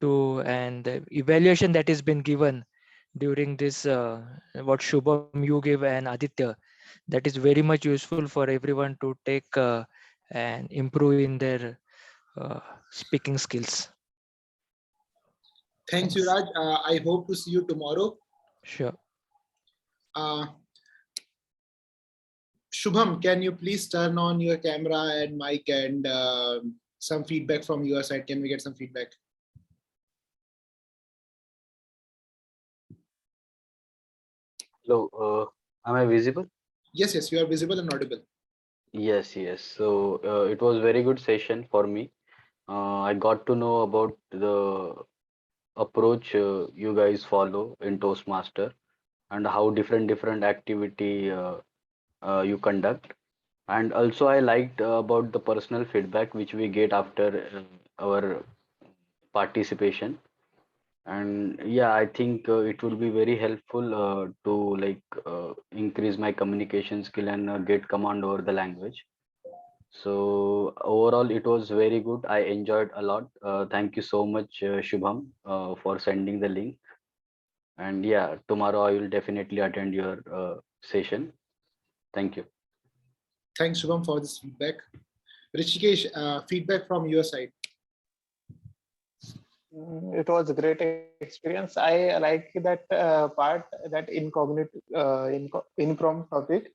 to, and the evaluation that has been given during this what Shubham you give and Aditya, that is very much useful for everyone to take and improve in their speaking skills. Thanks, Thanks. Yuvraj. I hope to see you tomorrow. Sure. Shubham, can you please turn on your camera and mic, and some feedback from your side? Can we get some feedback? Hello, am I visible? Yes, yes, you are visible and audible. Yes, yes. So it was very good session for me. I got to know about the approach you guys follow in Toastmaster and how different activity you conduct. And also I liked about the personal feedback which we get after our participation. And yeah, I think it will be very helpful to increase my communication skill and get command over the language. So overall, it was very good. I enjoyed a lot. Thank you so much, Shubham, for sending the link. And yeah, tomorrow I will definitely attend your session. Thank you. Thanks, Shubham, for this feedback. Rishikesh, feedback from your side. It was a great experience. I like that part, that incognito, impromptu topic,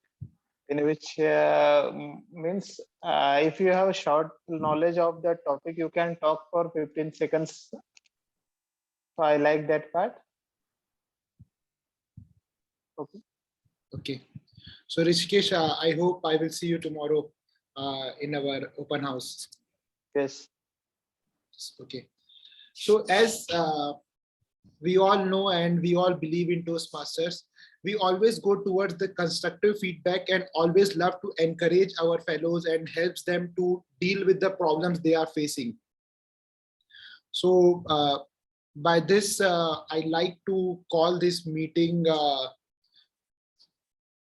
in which means if you have a short knowledge of that topic, you can talk for 15 seconds. So I like that part. Okay. Okay. So Rishikesh, I hope I will see you tomorrow in our open house. Yes. Okay. So as we all know and we all believe in Toastmasters, we always go towards the constructive feedback and always love to encourage our fellows and helps them to deal with the problems they are facing. So by this, I like to call this meeting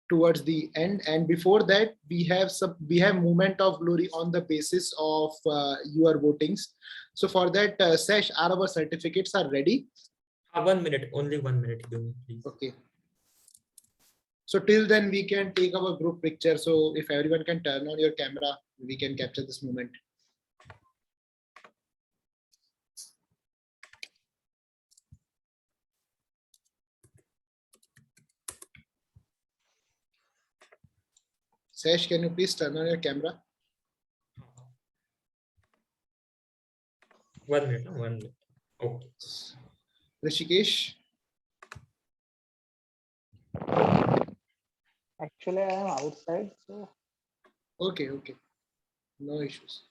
towards the end, and before that we have moment of glory on the basis of your votings. So for that, Sesh, our certificates are ready. 1 minute, only 1 minute, please. Okay. So till then we can take our group picture. So if everyone can turn on your camera, we can capture this moment. Sesh, can you please turn on your camera? 1 minute, 1 minute. Okay. Rishikesh. Actually, I am outside, so. Okay, okay. No issues.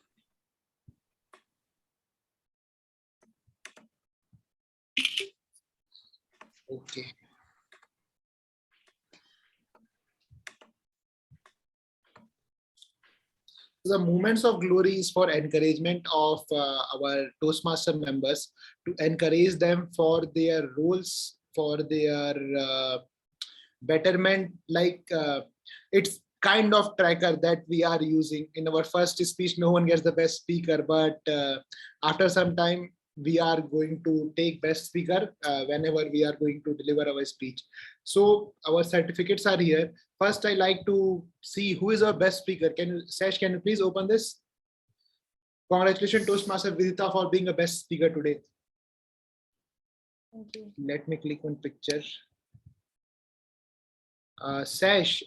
Okay. The moments of glory is for encouragement of our Toastmaster members, to encourage them for their roles for their betterment. Like it's kind of tracker that we are using. In our first speech, no one gets the best speaker, but after some time, we are going to take best speaker whenever we are going to deliver our speech. So our certificates are here. First, I like to see who is our best speaker. Sash, can you please open this? Congratulations, Toastmaster Vidita, for being a best speaker today. Thank you. Let me click on picture. Sash,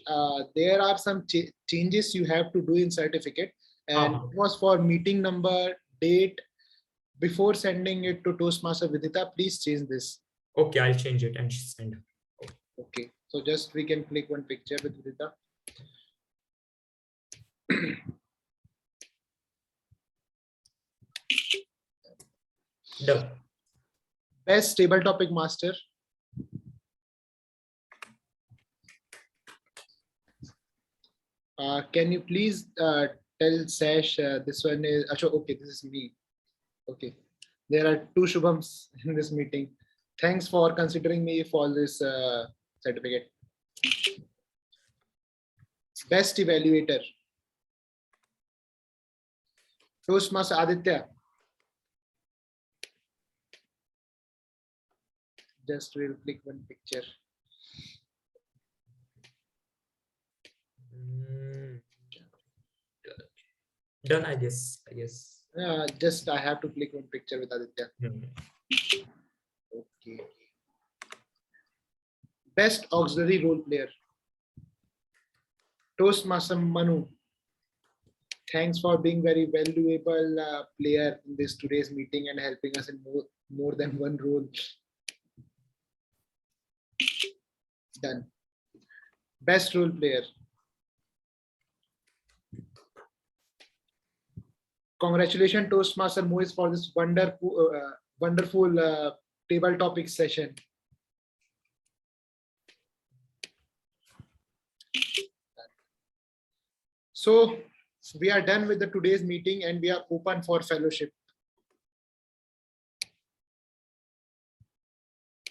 there are some changes you have to do in certificate, and it was for meeting number, date. Before sending it to Toastmaster Vidita, please change this. Okay, I'll change it and send. Okay, so just we can click one picture with Vidita. Done. Best table topic master. Can you please tell Sash this one is okay, this is me. Okay, there are two Shubhams in this meeting. Thanks for considering me for this certificate. Best evaluator. Toastmaster Aditya. Just we'll click one picture. Done, I guess. Just I have to click one picture with Aditya. Okay. Best auxiliary role player. Toastmaster Manu. Thanks for being very valuable player in this today's meeting and helping us in more than one role. Done. Best role player. Congratulations, Toastmaster Moise, for this wonderful table topic session. So we are done with the today's meeting and we are open for fellowship.